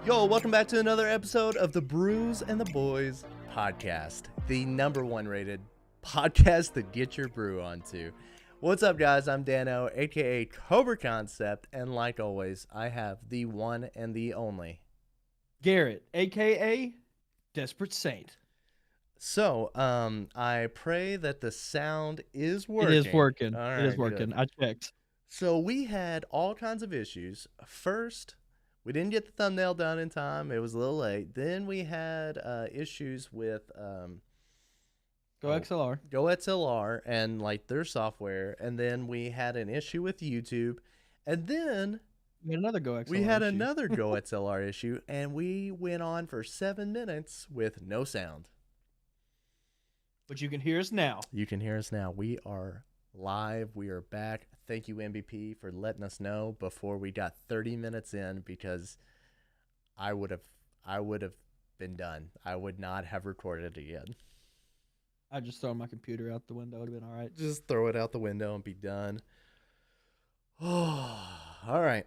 Yo, welcome back to another episode of the Brews and the Boys podcast, the #1 rated podcast to get your brew onto. What's up, guys? I'm Dano, aka Cobra Concept, and like always, I have the one and the only Garrett, aka Desperate Saint. So, I pray that the sound is working. It is working. All It right, is working. good. I checked. So we had all kinds of issues. First, we didn't get the thumbnail done in time. It was a little late. Then we had issues with Go XLR. Go XLR and like their software. And then we had an issue with YouTube. And then We had another Go XLR. we had issue. another Go XLR issue. And we went on for 7 minutes with no sound. But you can hear us now. You can hear us now. We are live. We are back. Thank you, MVP, for letting us know before we got 30 minutes in, because I would have been done. I would not have recorded again. I just throw my computer out the window. It would have been all right. Just throw it out the window and be done. Oh, all right.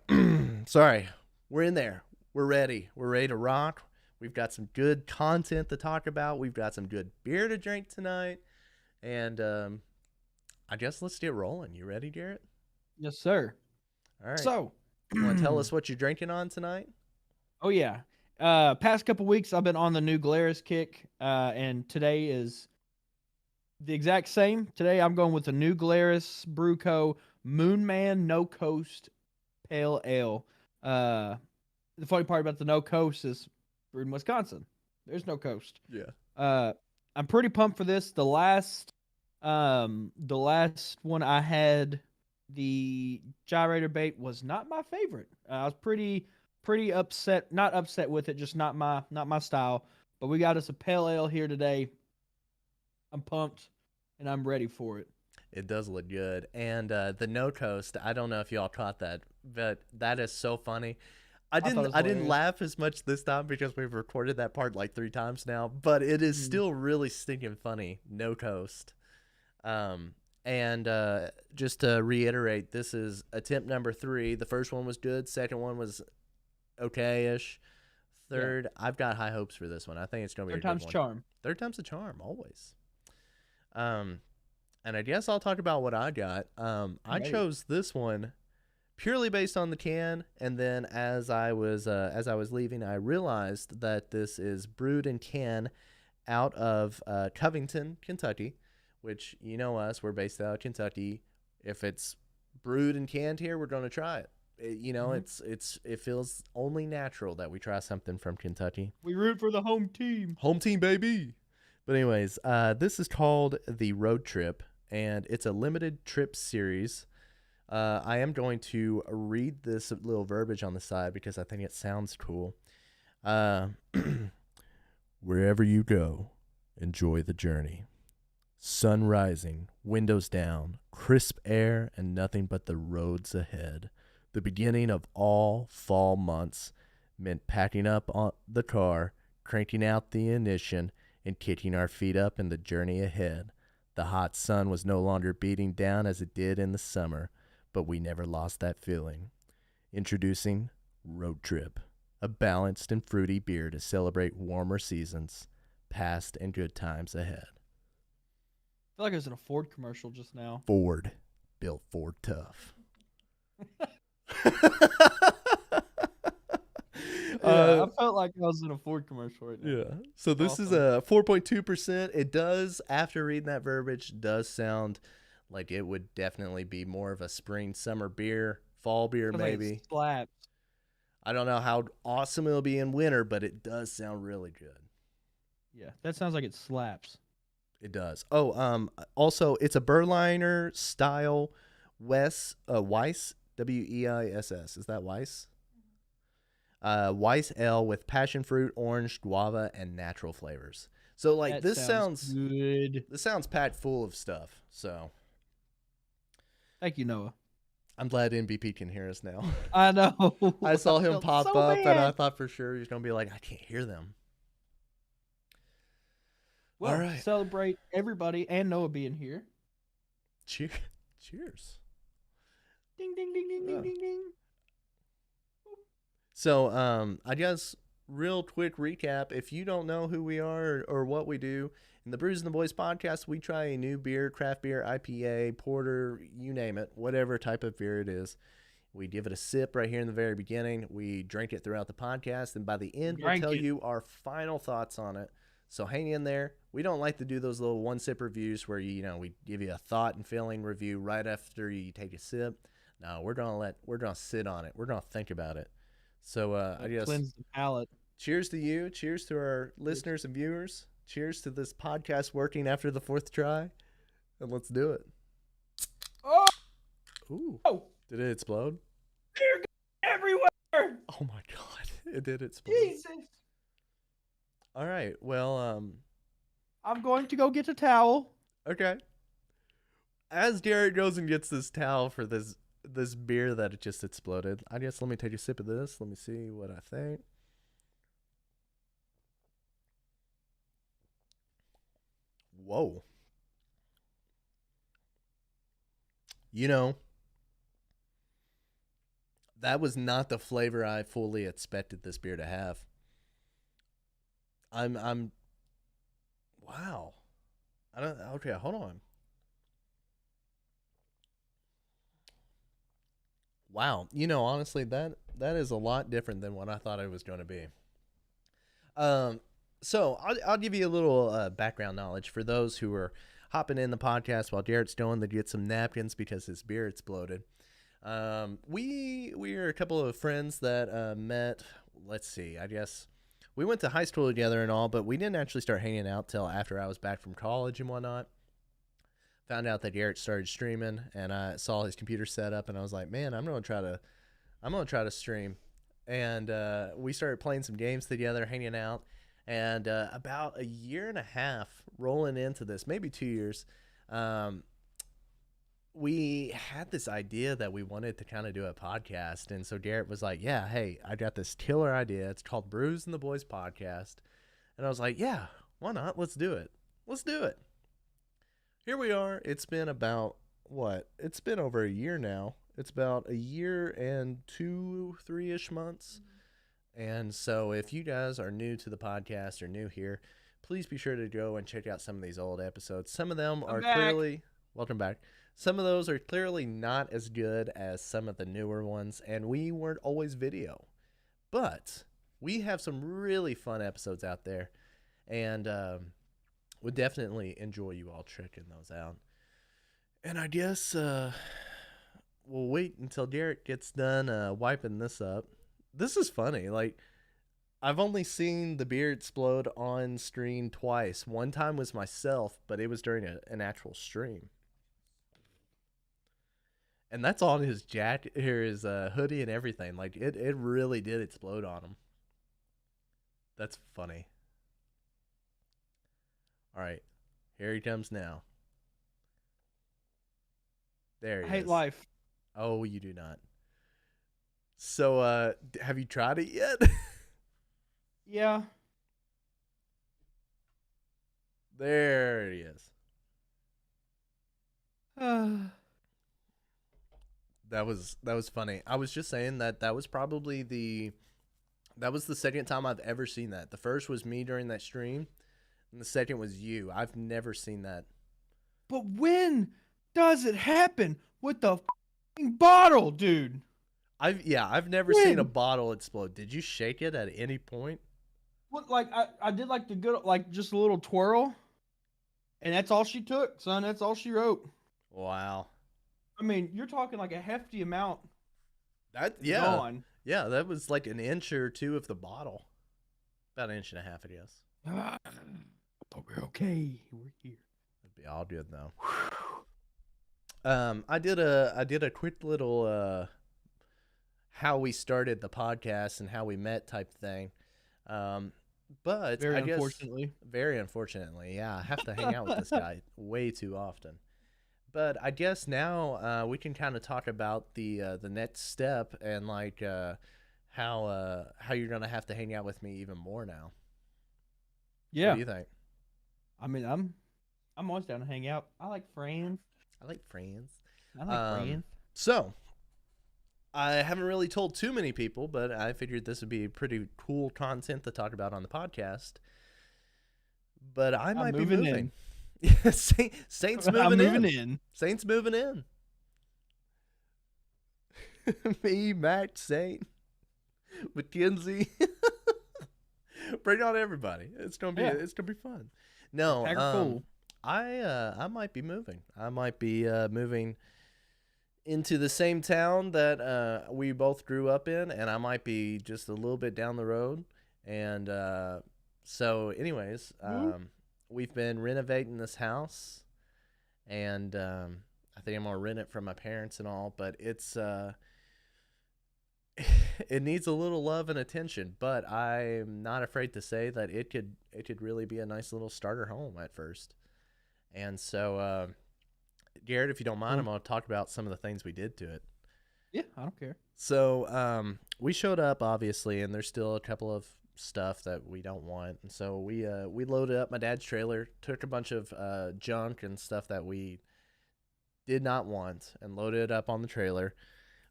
Sorry. We're in there. We're ready. We're ready to rock. We've got some good content to talk about. We've got some good beer to drink tonight. And I guess let's get rolling. You ready, Garrett? Yes, sir. All right. So, You want to tell us what you're drinking on tonight? oh yeah. Past couple weeks, I've been on the new Glarus kick, and today is the exact same. Today, I'm going with the new Glarus Brew Co. Moonman No Coast Pale Ale. The funny part about the No Coast is brewed in Wisconsin. There's no coast. Yeah. I'm pretty pumped for this. The last one I had, the gyrator bait, was not my favorite. I was pretty upset. Not upset with it, just not my style. But we got us a pale ale here today. I'm pumped and I'm ready for it. It does look good. And the no coast, I don't know if y'all caught that, but that is so funny. I didn't hilarious. laugh as much this time because we've recorded that part like 3 times now, but it is still really stinking funny. No coast. And just to reiterate, this is attempt number 3. The first one was good. Second one was okay-ish. Third, I've got high hopes for this one. I think it's going to be Third a good time's one. charm. Third time's the charm, always. And I guess I'll talk about what I got. I chose this one purely based on the can, and then as I was leaving, I realized that this is brewed in can out of Covington, Kentucky, which, you know us, we're based out of Kentucky. If it's brewed and canned here, we're going to try it. It feels only natural that we try something from Kentucky. We root for the home team. Home team, baby. But anyways, this is called the Road Trip, and it's a limited trip series. I am going to read this little verbiage on the side because I think it sounds cool. Wherever you go, enjoy the journey. Sun rising, windows down, crisp air, and nothing but the roads ahead. The beginning of all fall months meant packing up on the car, cranking out the ignition, and kicking our feet up in the journey ahead. The hot sun was no longer beating down as it did in the summer, but we never lost that feeling. Introducing Road Trip, a balanced and fruity beer to celebrate warmer seasons, past and good times ahead. I feel like I was in a Ford commercial just now. Ford, built Ford tough. I felt like I was in a Ford commercial right now. Yeah. So this is a 4.2%. It does, after reading that verbiage, does sound like it would definitely be more of a spring, summer beer, fall beer, Sounds like it maybe. slaps. I don't know how awesome it'll be in winter, but it does sound really good. Yeah, that sounds like it slaps. It does. Oh, also, it's a Berliner style Weiss, Weiss, Weiss. Is that Weiss? Weiss Ale with passion fruit, orange, guava, and natural flavors. So, like, this sounds good. This sounds packed full of stuff. So, Thank you, Noah. I'm glad MVP can hear us now. I know. I saw him felt pop so up, and bad. I thought for sure he was going to be like, I can't hear them. Well, All right. celebrate everybody and Noah being here. Cheers. Ding, ding, ding, ding, ding, ding, ding. So, I guess real quick recap. If you don't know who we are or what we do, in the Brews and the Boys podcast, we try a new beer, craft beer, IPA, porter, you name it, whatever type of beer it is. We give it a sip right here in the very beginning. We drink it throughout the podcast, and by the end, we'll Drink tell it. you our final thoughts on it. So hang in there. We don't like to do those little one sip reviews where we give you a thought and feeling review right after you take a sip. No, we're gonna sit on it. We're gonna think about it. So I guess Cleanse the palate. cheers to you. Cheers to our listeners and viewers. Cheers to this podcast working after the fourth try. And let's do it. Oh, Ooh. oh, Did it explode? beer everywhere. Oh my god. It did explode. Jesus. All right. Well, I'm going to go get a towel. okay. As Garrett goes and gets this towel for this beer that it just exploded, I guess let me take a sip of this. Let me see what I think. Whoa. You know, that was not the flavor I fully expected this beer to have. I'm wow. I don't okay, hold on. Wow. Honestly, that is a lot different than what I thought it was going to be. Um so I'll give you a little background knowledge for those who are hopping in the podcast while Jared's going to get some napkins because his beer exploded. We are a couple of friends that met. Let's see. I guess we went to high school together and all, but we didn't actually start hanging out till after I was back from college and whatnot. Found out that Garrett started streaming, and I saw his computer set up, and I was like, man, I'm gonna try to stream. And we started playing some games together, hanging out. And about a year and a half rolling into this, maybe 2 years, um, we had this idea that we wanted to kind of do a podcast. And so Garrett was like, yeah, hey, I got this killer idea. It's called Brews and the Boys podcast. And I was like, yeah, why not? Let's do it. Let's do it. Here we are. It's been about what? It's been over a year now. It's about a year and 3-ish months. And so if you guys are new to the podcast or new here, please be sure to go and check out some of these old episodes. Some of them are clearly, welcome back. Some of those are clearly not as good as some of the newer ones, and we weren't always video. But we have some really fun episodes out there, and would definitely enjoy you all checking those out. And I guess we'll wait until Garrett gets done wiping this up. This is funny. Like, I've only seen the beer explode on screen twice. One time was myself, but it was during an actual stream. And that's on his jacket, his hoodie and everything. Like, it really did explode on him. That's funny. All right. Here he comes now. There he is. I hate life. Oh, you do not. So, have you tried it yet? Yeah. There he is. That was funny. I was just saying that was probably the second time I've ever seen that. The first was me during that stream, and the second was you. I've never seen that. But when does it happen with the bottle, dude? I've never seen a bottle explode. Did you shake it at any point? What, like I did like the good, like just a little twirl, and that's all she took, son. That's all she wrote. Wow. I mean, you're talking like a hefty amount. Gone. Yeah, that was like an inch or two of the bottle. About an inch and a half, I guess. But we're okay. We're here. It'd be all good though. I did a quick little how we started the podcast and how we met type thing. But very I guess very unfortunately, yeah, I have to hang out with this guy way too often. But I guess now we can kind of talk about the next step and like how you're gonna have to hang out with me even more now. Yeah. What do you think? I mean, I'm always down to hang out. I like friends. I like friends. I like friends. So I haven't really told too many people, but I figured this would be pretty cool content to talk about on the podcast. But I I'm might be moving moving. in. Yeah, Saints I'm moving moving in. in. Saints moving in. Me, Matt, Saint, Mackenzie. Bring on everybody. Yeah. It's gonna be fun. No, Pack her full. I might be moving. I might be moving into the same town that we both grew up in, and I might be just a little bit down the road. And so, anyways, we've been renovating this house, and I think I'm gonna rent it from my parents and all. But it's it needs a little love and attention. But I'm not afraid to say that it could really be a nice little starter home at first. And so, Garrett, if you don't mind, I'm going to talk about some of the things we did to it. Yeah, I don't care. So we showed up, obviously, and there's still a couple of stuff that we don't want. And so we loaded up my dad's trailer, took a bunch of junk and stuff that we did not want, and loaded it up on the trailer.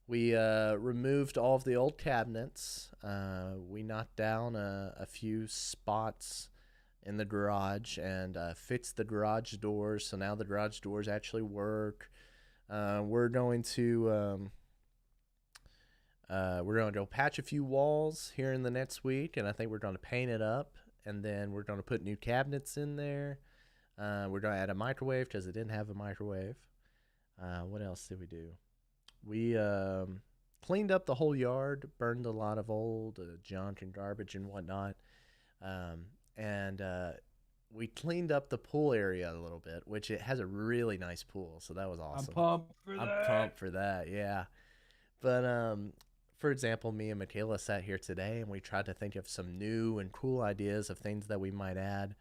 We removed all of the old cabinets. We knocked down a few spots in the garage and fixed the garage doors. So now the garage doors actually work. We're going to go patch a few walls here in the next week, and I think we're going to paint it up. And then we're going to put new cabinets in there. We're going to add a microwave because it didn't have a microwave. What else did we do? We cleaned up the whole yard, burned a lot of old junk and garbage and whatnot. And we cleaned up the pool area a little bit, which it has a really nice pool, so that was awesome. I'm pumped for that, yeah. But for example, me and Michaela sat here today, and we tried to think of some new and cool ideas of things that we might add.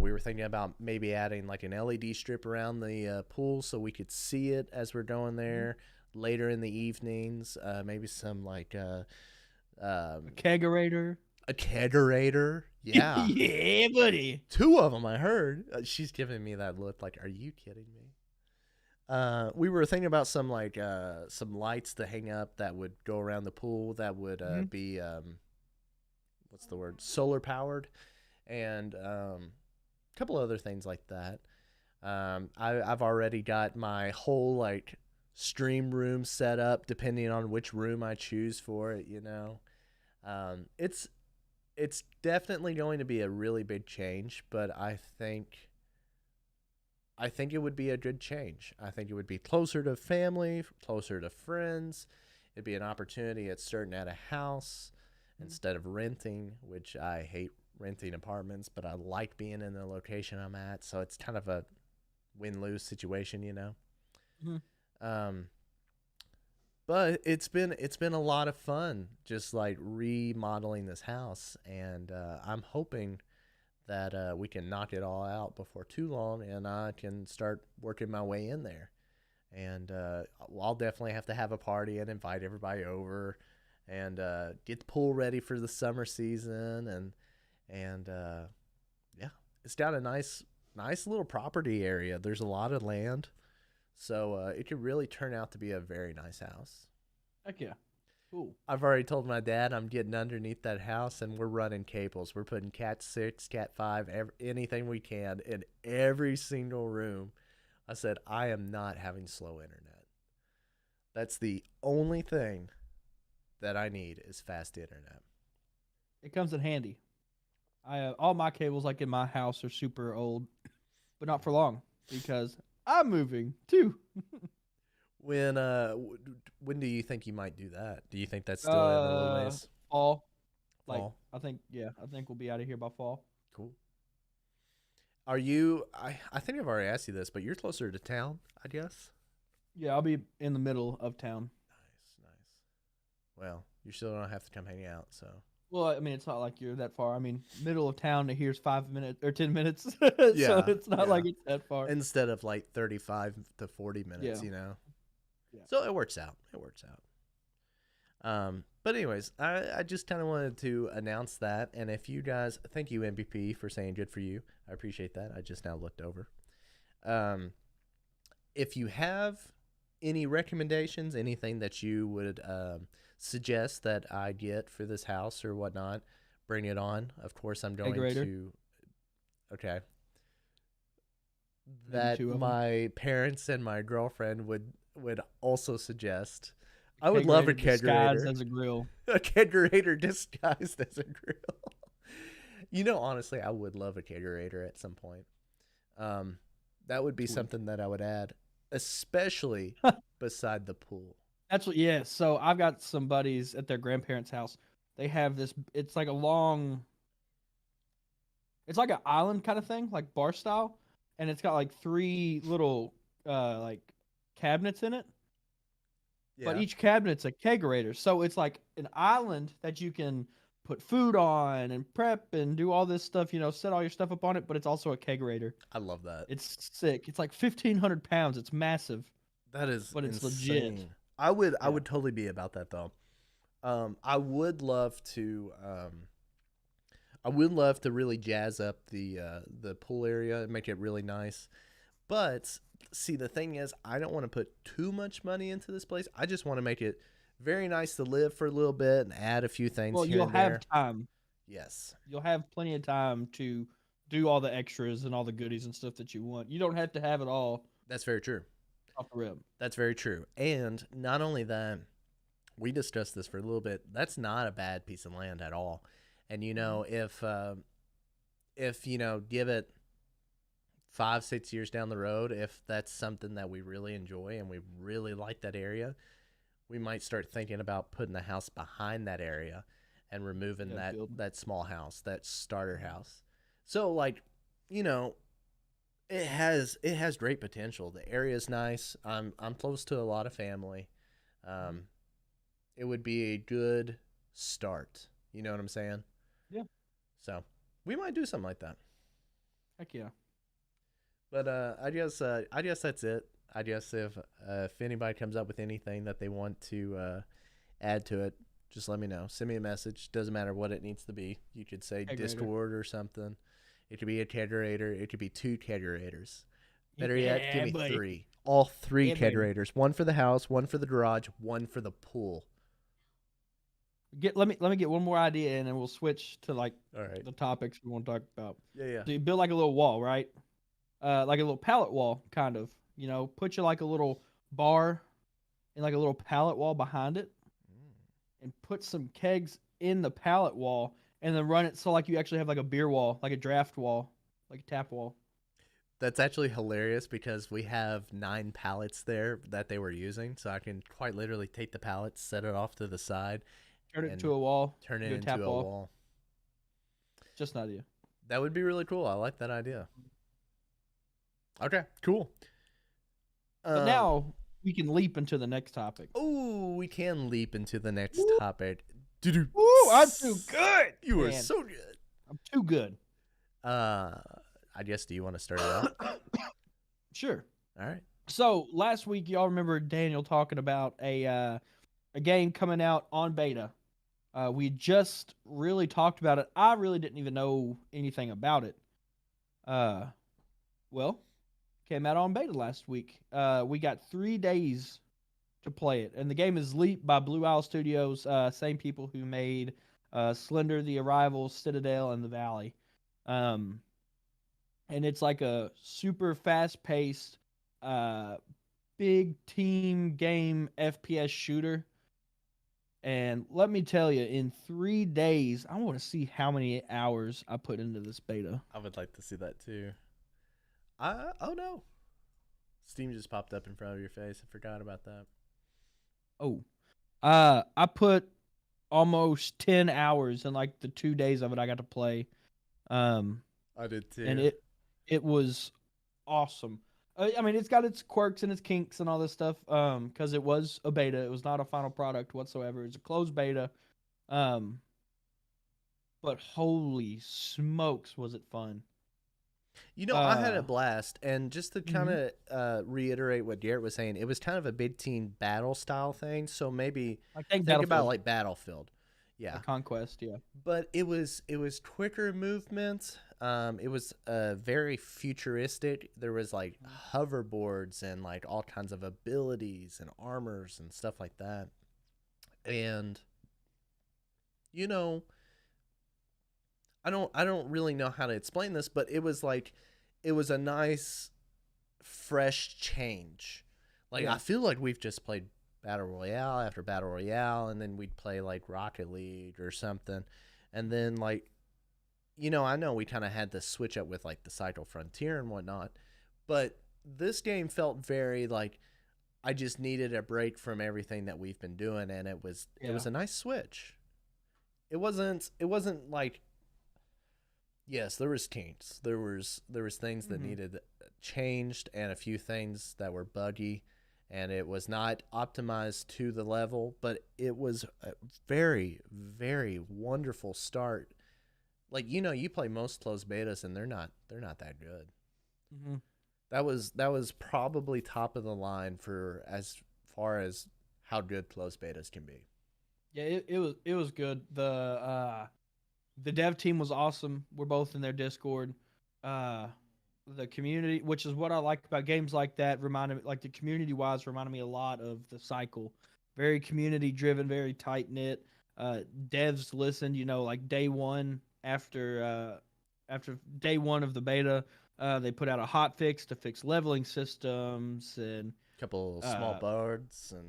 We were thinking about maybe adding like an LED strip around the pool so we could see it as we're going there later in the evenings. Maybe some like kegerator. A kegerator, yeah. Yeah, buddy. 2 of them, I heard. She's giving me that look like, are you kidding me? We were thinking about some like some lights to hang up that would go around the pool that would be what's the word? Solar powered, and a couple other things like that. I've already got my whole like stream room set up depending on which room I choose for it. It's definitely going to be a really big change, but I think it would be a good change. I think it would be closer to family, closer to friends. It'd be an opportunity at starting at a house instead of renting, which I hate renting apartments, but I like being in the location I'm at. So it's kind of a win-lose situation, But it's been a lot of fun just like remodeling this house, and I'm hoping that we can knock it all out before too long, and I can start working my way in there. And I'll definitely have to have a party and invite everybody over, and get the pool ready for the summer season, and yeah, it's got a nice little property area. There's a lot of land. So it could really turn out to be a very nice house. Heck yeah. Cool. I've already told my dad I'm getting underneath that house, and we're running cables. We're putting Cat 6, Cat 5, anything we can in every single room. I said, I am not having slow internet. That's the only thing that I need is fast internet. It comes in handy. All my cables like in my house are super old, but not for long because I'm moving too. When do you think you might do that? Do you think that's still in a little ways? Fall. Fall. I think we'll be out of here by fall. Cool. Are you? I think I've already asked you this, but you're closer to town, I guess. Yeah, I'll be in the middle of town. Nice. Well, you still don't have to come hang out, so. Well, I mean, it's not like you're that far. I mean, middle of town to here's 5 minutes or 10 minutes. Yeah, so it's not like it's that far. Instead of like 35 to 40 minutes, Yeah. So it works out. But anyways, I just kind of wanted to announce that. And if you guys, thank you, MVP, for saying good for you. I appreciate that. I just now looked over. If you have any recommendations, anything that you would suggest that I get for this house or whatnot, bring it on. Of course, I'm going Kegerator, to. Okay. maybe That 2 of them. my parents and my girlfriend would also suggest. I would love a Kegerator disguised kegerator. as a grill. A kegerator disguised as a grill. Honestly, I would love a kegerator at some point. Um, that would be Sweet. something that I would add, especially beside the pool. That's what. Yeah. So I've got some buddies at their grandparents' house. They have this. It's like a long. It's like an island kind of thing, like bar style, and it's got like 3 little like cabinets in it. But Yeah, each cabinet's a kegerator, so it's like an island that you can put food on and prep and do all this stuff. Set all your stuff up on it. But it's also a kegerator. I love that. It's sick. It's like 1,500 pounds. It's massive, That is but it's legit. insane. I Yeah. would totally be about that though. I would love to. I would love to really jazz up the pool area and make it really nice. But see, the thing is, I don't want to put too much money into this place. I just want to make it very nice to live for a little bit and add a few things Well, here you'll and have there. time. Yes, You'll have plenty of time to do all the extras and all the goodies and stuff that you want. You don't have to have it all that's very true. off the rip. That's very true. And not only that, we discussed this for a little bit. That's not a bad piece of land at all. And Mhm. if give it 5 6 years down the road, if that's something that we really enjoy and we really like that area, we might start thinking about putting the house behind that area and removing Yeah, that build. that small house, that starter house. So like, you know, it has great potential. The area is nice. I'm close to a lot of family. Mhm. Um, it would be a good start. You know what I'm saying? Yeah, So we might do something like that. heck yeah. But I guess that's it. I guess if anybody comes up with anything that they want to add to it, just let me know. Send me a message. Doesn't matter what it needs to be. You could say Kegerator. Discord or something. It could be a kegerator. It could be 2 kegerators. Better yet, give Yeah, me buddy. 3. All 3 Yeah, baby. kegerators. One for the house, one for the garage, one for the pool. Let me get one more idea and then we'll switch to like All right. the topics we want to talk about. Yeah, yeah. So you build like a little wall, right? Like a little pallet wall, kind of. Put you like a little bar and like a little pallet wall behind it, and put some kegs in the pallet wall, and then run it so like you actually have like a beer wall, like a draft wall, like a tap wall. That's actually hilarious because we have 9 pallets there that they were using. So I can quite literally take the pallets, set it off to the side, Turn it into and a wall, turn it do a tap into a wall. wall. Just an idea. That would be really cool. I like that idea. Okay, cool. But now we can leap into the next topic. Oh, we can leap into the next topic. Doo-doo. Woo! I'm too good. You are man. so good. I'm too good. I guess, do you want to start it out? Sure. All right. So last week, y'all remember Daniel talking about a game coming out on beta. We just really talked about it. I really didn't even know anything about it. Well, came out on beta last week. We got 3 days to play it, and the game is Leap by Blue Owl Studios, same people who made Slender, The Arrival, Citadel, and The Valley. And it's like a super fast-paced, big team game FPS shooter. And let me tell you, in 3 days, I want to see how many hours I put into this beta. I would like to see that too. Oh no. Steam just popped up in front of your face. I forgot about that. Oh, I put almost 10 hours in like the 2 days of it I got to play. Um, I did too. and it was awesome. I mean, it's got its quirks and its kinks and all this stuff. Because it was a beta, it was not a final product whatsoever. It's a closed beta. Um, but holy smokes, was it fun? I had a blast, and just to kind Mhm. of reiterate what Garrett was saying, it was kind of a big team battle style thing. So maybe I think think about Battlefield, like Battlefield, yeah. like Conquest, yeah. But it was quicker movement. It was very futuristic. There was like Mhm. hoverboards and like all kinds of abilities and armors and stuff like that. And you know, I don't really know how to explain this, but it was a nice fresh change. Like I Yeah. feel like we've just played battle royale after battle royale, and then we'd play like Rocket League or something, and then like I know we kind of had to switch up with like the Cycle Frontier and whatnot, but this game felt very like I just needed a break from everything that we've been doing, and it Yeah. was a nice switch. It wasn't like yes, there was kinks. There was things that Hmm. needed changed and a few things that were buggy, and it was not optimized to the level, but it was a very very wonderful start. Like you play most closed betas and they're not that good. Hmm. That was probably top of the line for as far as how good closed betas can be. Yeah, it was good. The dev team was awesome. We're both in their Discord. Uh, the community, which is what I like about games like that, reminded me like the community wise reminded me a lot of the Cycle. Very community driven, very tight knit. Devs listened, like day one after day one of the beta, they put out a hot fix to fix leveling systems and A couple small uh, birds and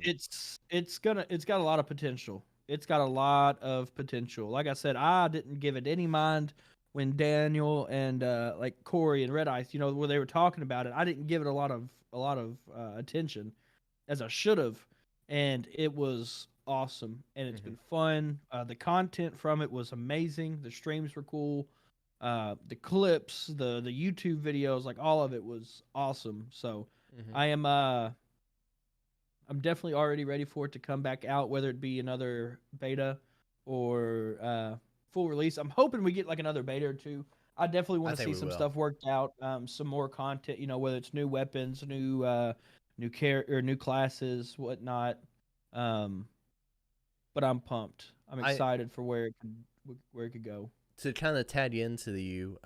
it's got a lot of potential. It's got a lot of potential. Like I said, I didn't give it any mind when Daniel and like Corey and Red Ice, where they were talking about it. I didn't give it a lot of attention as I should have, and it was awesome and it's hmm been fun. The content from it was amazing. The streams were cool. The clips, the YouTube videos, like all of it was awesome. So hmm I am I'm definitely already ready for it to come back out, whether it be another beta or full release. I'm hoping we get like another beta or two. I definitely I want to think see we some will. stuff worked out, some more content. Whether it's new weapons, new or new classes, whatnot. Um, but I'm pumped. I'm I excited for where it could go. To kind of tag into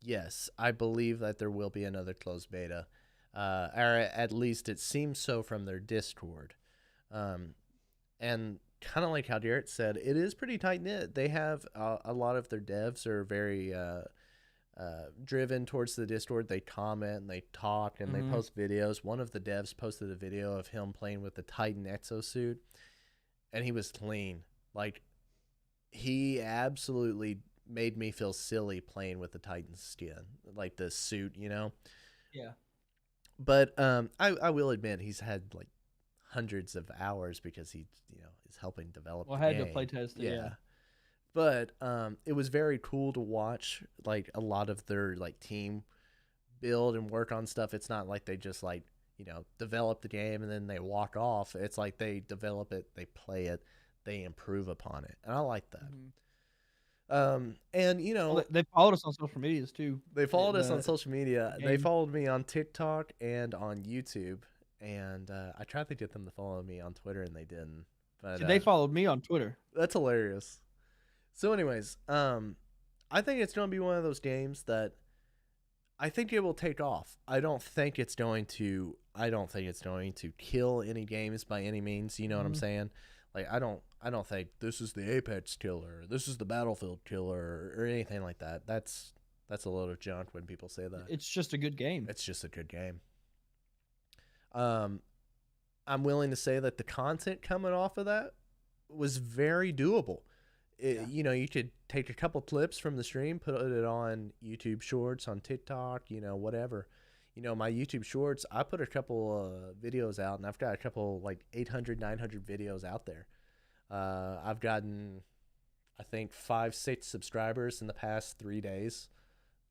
yes, I believe that there will be another closed beta, or at least it seems so from their Discord. Um, and kind of like how Garrett said, it is pretty tight knit. They have a lot of their devs are very driven towards the Discord. They comment and they talk and they Hmm. post videos. One of the devs posted a video of him playing with the Titan exosuit, and he was clean. Like he absolutely made me feel silly playing with the Titan skin, like the suit. Yeah. But I will admit he's had like hundreds of hours because he is helping develop Well, the I had to play game. test it. Yeah. Yeah, but it was very cool to watch like a lot of their like team build and work on stuff. It's not like they just like develop the game and then they walk off. It's like they develop it, they play it, they improve upon it, and I like that. Hmm. And Well, they followed us on social medias too. they The followed us on the, social the media. They game. followed me on TikTok and on YouTube, and I tried to get them to follow me on Twitter, and they didn't. But See, they followed me on Twitter. that's hilarious. So, anyways, I think it's going to be one of those games that I think it will take off. I don't think it's going to. I don't think it's going to kill any games by any means. You know what I'm Hmm. saying? Like I don't. I don't think this is the Apex killer. This is the Battlefield killer, or anything like that. That's a load of junk when people say that. It's just a good game. It's just a good game. Um, I'm willing to say that the content coming off of that was very doable. Yeah. You could take a couple clips from the stream, put it on YouTube Shorts, on TikTok, whatever. My YouTube Shorts, I put a couple videos out, and I've got a couple like 800, 900 videos out there. I've gotten, I think, 5, 6 subscribers in the past 3 days,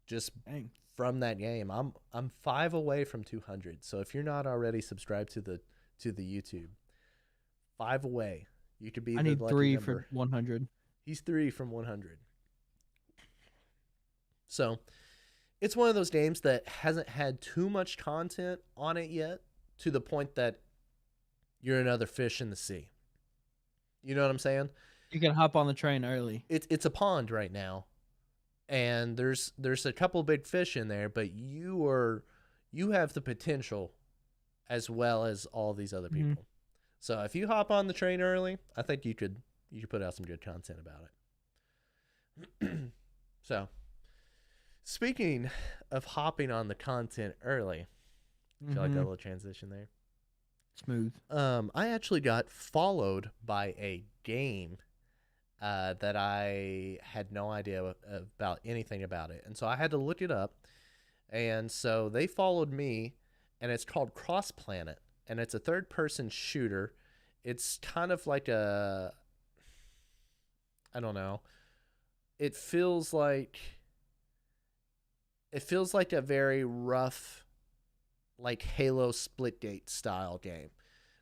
just Dang. from that game. I'm 5 away from 200. So if you're not already subscribed to the YouTube, 5 away. You could be I the need lucky 3 for number. 100. He's 3 from 100. So it's one of those games that hasn't had too much content on it yet, to the point that you're another fish in the sea. You know what I'm saying? You can hop on the train early. It's a pond right now, and there's a couple big fish in there, but you have the potential as well as all these other Hmm. people. So if you hop on the train early, I think you could put out some good content about it. So speaking of hopping on the content early, feel like a Hmm. little transition there. Smooth. I actually got followed by a game that I had no idea about anything about it, and so I had to look it up. And so they followed me, and it's called Cross Planet, and it's a third-person shooter. It's kind of like I don't know. It feels like it feels like a very rough, like Halo Splitgate style game.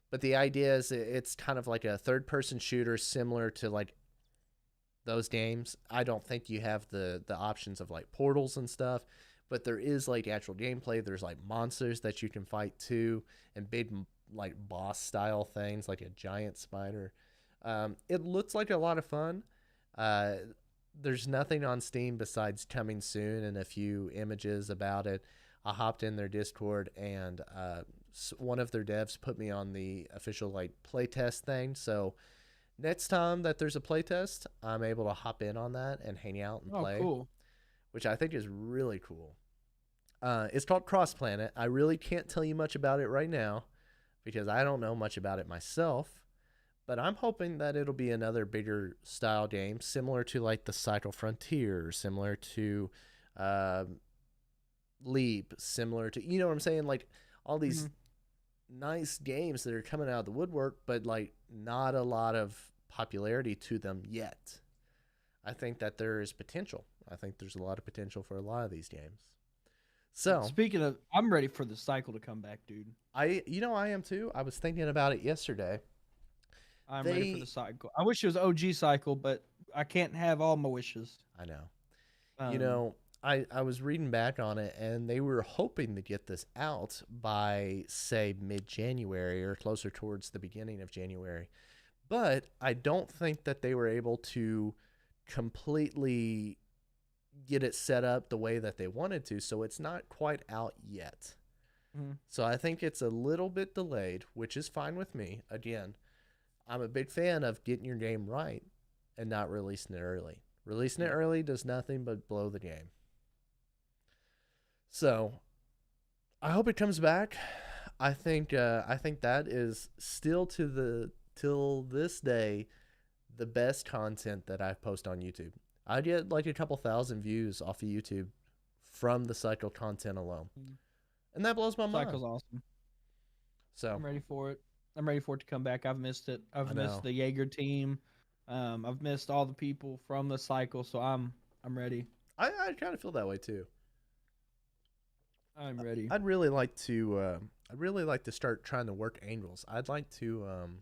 But the idea is it's kind of like a third-person shooter, similar to like those games. I don't think you have the options of like portals and stuff, but there is like actual gameplay. There's like monsters that you can fight too, and big like boss style things like a giant spider. It looks like a lot of fun. Uh, there's nothing on Steam besides coming soon and a few images about it. I hopped in their Discord, and one of their devs put me on the official like playtest thing. So next time that there's a playtest, I'm able to hop in on that and hang out and Oh, play, cool. which I think is really cool. It's called Cross Planet. I really can't tell you much about it right now because I don't know much about it myself, but I'm hoping that it'll be another bigger style game, similar to like the Cycle Frontier, similar to uh, Leap, similar to, you know what I'm saying? Like all Hmm. these nice games that are coming out of the woodwork, but like not a lot of popularity to them yet. I think that there is potential. I think there's a lot of potential for a lot of these games. So Speaking of, I'm ready for the cycle to come back, dude. I am too. I was thinking about it yesterday. I'm ready for the They, cycle. I wish it was OG cycle, but I can't have all my wishes. I know, you Um, know, I was reading back on it, and they were hoping to get this out by say mid January or closer towards the beginning of January. But I don't think that they were able to completely get it set up the way that they wanted to, so it's not quite out yet. mhm. So I think it's a little bit delayed, which is fine with me. Again, I'm a big fan of getting your game right and not releasing it early. Releasing it Yeah. early does nothing but blow the game. So I hope it comes back. I think that is still to the till this day the best content that I post on YouTube. I get like a couple thousand views off of YouTube from the cycle content alone, Mm. and that blows my mind. Cycle's awesome. So I'm ready for it. I'm ready for it to come back. I've missed it. I I've missed know the Jaeger team. I've missed all the people from the cycle, so I'm ready. I kind of feel that way too. I'm ready. I'd really like to I'd really like to start trying to work angles. I'd like to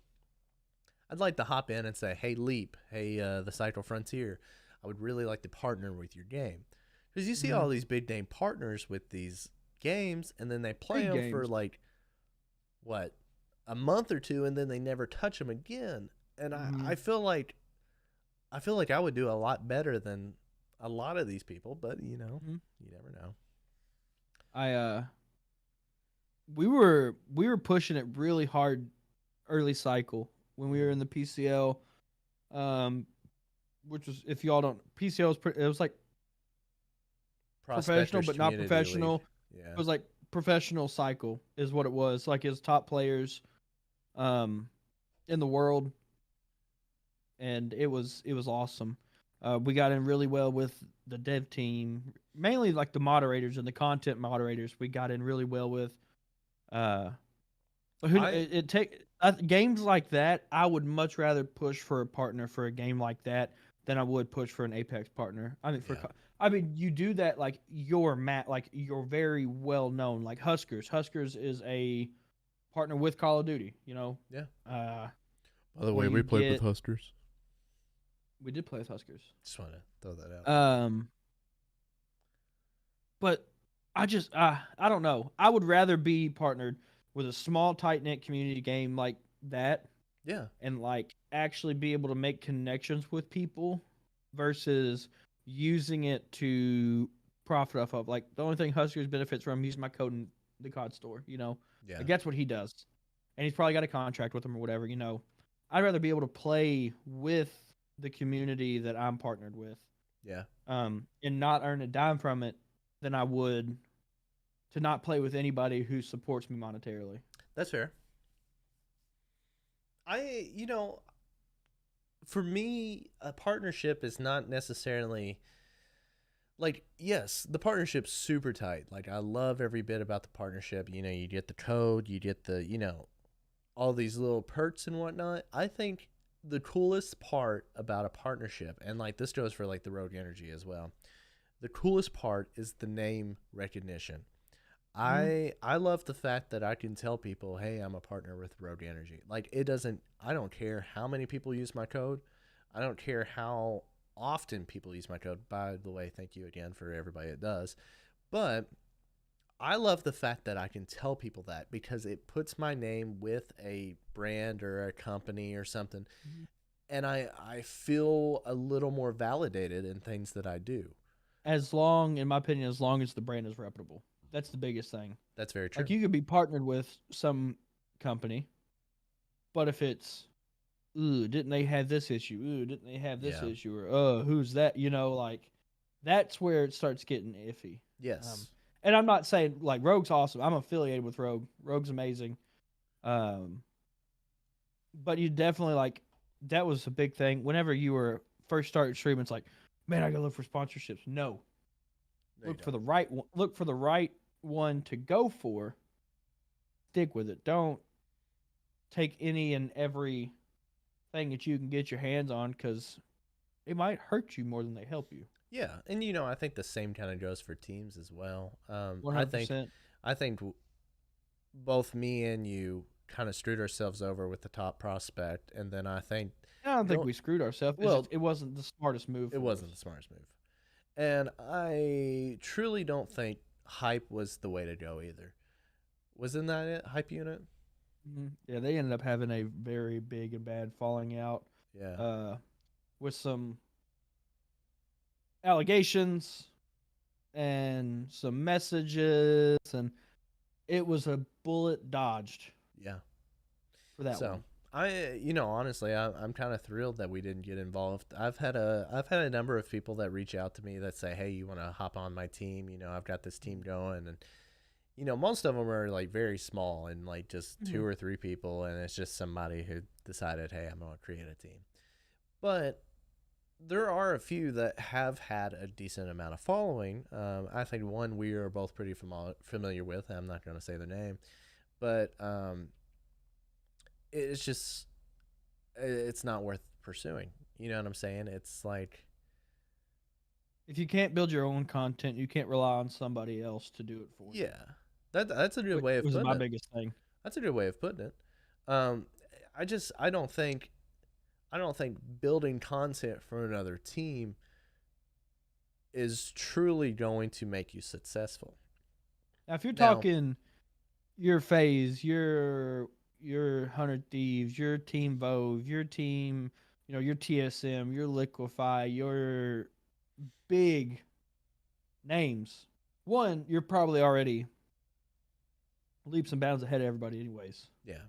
hop in and say, "Hey Leap, hey the Cycle Frontier, I would really like to partner with your game." Cuz you see Hmm. all these big name partners with these games, and then they play Big them for games. like what, a month or two, and then they never touch them again. And Hmm. I feel like I would do a lot better than a lot of these people, but Hmm. you never know. I we were pushing it really hard early cycle when we were Mhm. in the PCL. Um, which was, if y'all don't, PCL was it was like professional Prospectors but not Community League. professional. It Yeah. was like professional cycle is what it was. Like his top players um in the world, and it was awesome. We got in really well with the dev team, mainly like the moderators and the content moderators. We got in really well with. Uh, but who I it take games like that? I would much rather push for a partner for a game like that than I would push for an Apex partner. I mean, yeah. I mean, you do that like like you're very well known, like Huskers. Huskers is a partner with Call of Duty. Yeah. Uh, By the or way, you we played with get Huskers. we did play with Huskers. Just want to throw that out there. Um, but I don't know. I would rather be partnered with a small tight knit community game like that, Yeah. and like actually be able to make connections with people versus using it to profit off of. Like the only thing Huskers benefits from using my code in the COD store. Yeah. Like that's what he does, and he's probably got a contract with them or whatever. I'd rather be able to play with the community that I'm partnered with, Yeah. and not earn a dime from it than I would to not play with anybody who supports me monetarily. That's fair. I, for me, a partnership is not necessarily like, yes, the partnership's super tight. Like, I love every bit about the partnership. You get the code, you get all these little perks and whatnot. I think the coolest part about a partnership, and like this goes for like the Rogue Energy as well, the coolest part is the name recognition. Mm-hmm. I love the fact that I can tell people, hey, I'm a partner with Rogue Energy. Like, it doesn't, I don't care how many people use my code. I don't care how often people use my code. By the way, thank you again for everybody that does. But I love the fact that I can tell people that because it puts my name with a brand or a company or something. And I feel a little more validated in things that I do. In my opinion, as long as the brand is reputable, that's the biggest thing. That's very Like true. you could be partnered with some company, but if it's, ooh, didn't they have this issue? Ooh, didn't they have this Yeah. issue? Or who's that? Like that's where it starts getting iffy. Um, Yes. and I'm not saying like Rogue's awesome. I'm affiliated with Rogue. Rogue's amazing. Um, but you definitely like that was a big thing. Whenever you were first started streaming, it's like, man, I gotta look for sponsorships. No, No, you don't. look for the right one to go for. Stick with it. Don't take any and every thing that you can get your hands on because it might hurt you more than they help you. Yeah, and I think the same kind of goes for teams as well. One I hundred think, percent. I think both me and you kind of screwed ourselves over with the top prospect, and then I think I don't the think we screwed ourselves. It's just well, it wasn't the smartest move it for wasn't the us. smartest move, and I truly don't think hype was the way to go either. Wasn't that it? Hype unit? Yeah, they ended up having a very big and bad falling out Yeah, uh, with some allegations and some messages, and it was a bullet dodged yeah. for that So one. honestly, I'm kind of thrilled that we didn't get involved. I've had a number of people that reach out to me that say, "Hey, you want to hop on my team? I've got this team going," and most of them are like very small and like just Mm-hmm. two or three people, and it's just somebody who decided, "Hey, I'm gonna create a team." But there are a few that have had a decent amount of following. I think one we are both pretty familiar with. I'm not going to say the name, but it's just it's not worth pursuing. You know what I'm saying? It's like, If you can't build your own content, you can't rely on somebody else to do it for you. yeah, that's a good Which way of was putting my it. biggest thing. That's a good way of putting it. Um, I don't think building content for another team is truly going to make you successful. Now, if you're Now, talking your phase, your 100 Thieves, your Team Vove, your team, your TSM, your Liquify, your big names. One, you're probably already leaps and bounds ahead of everybody, anyways. yeah,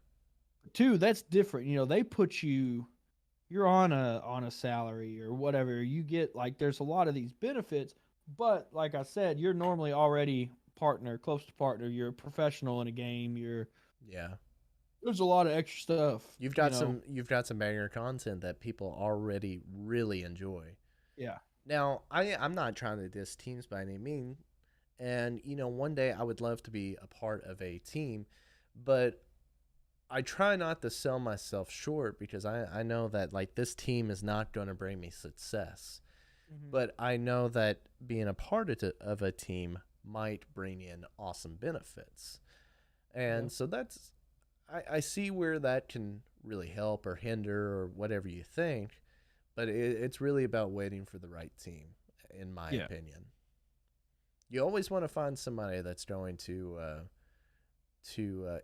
Two, that's different. They put you're on a salary or whatever. You get like there's a lot of these benefits, but like I said, you're normally already partner, close to partner. You're a professional in a game. yeah. There's a lot of extra stuff. You've got some banger content that people already really enjoy. Yeah. Now, I'm not trying to diss teams by any means, and one day I would love to be a part of a team, but I try not to sell myself short because I know that like this team is not going to bring me success. Hmm. But I know that being a part of a team might bring in awesome benefits. Yeah. And so I see where that can really help or hinder or whatever you think, but it's really about waiting for the right team, in my Yeah. opinion. You always want to find somebody that's going to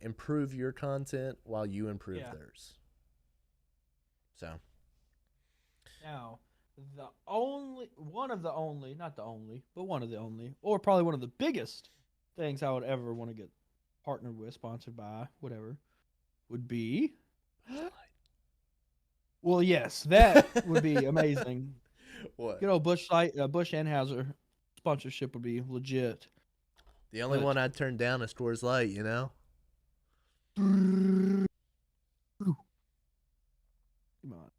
improve your content while you improve Yeah. theirs. So, Now, the only one of the only, not the only, but one of the only, or probably one of the biggest things I would ever want to get partnered with, sponsored by, whatever, would be. Well, yes, that would be amazing. What? Good old Bush Light, Bush Anheuser sponsorship would be legit. The only But one I'd turn down is Coors Light, you know? come on,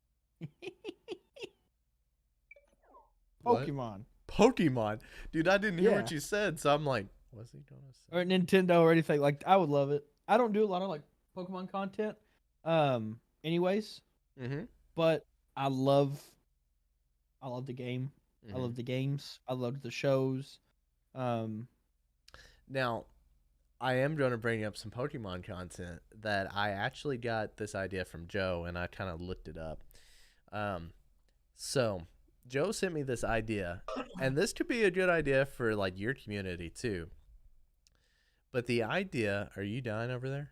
What? Pokemon, Pokemon. Dude, I didn't hear what yeah, you said, so I'm like, what's he gonna or say? Nintendo or anything. Like I would love it. I don't do a lot of like Pokemon content, anyways, Mm-hmm. but I love the game. I Mm-hmm. love the games. I love the shows. Um, Now, I am going to bring up some Pokemon content that I actually got this idea from Joe, and I kind of looked it up. Um, so Joe sent me this idea, and this could be a good idea for like your community too. But the idea, are you dying over there?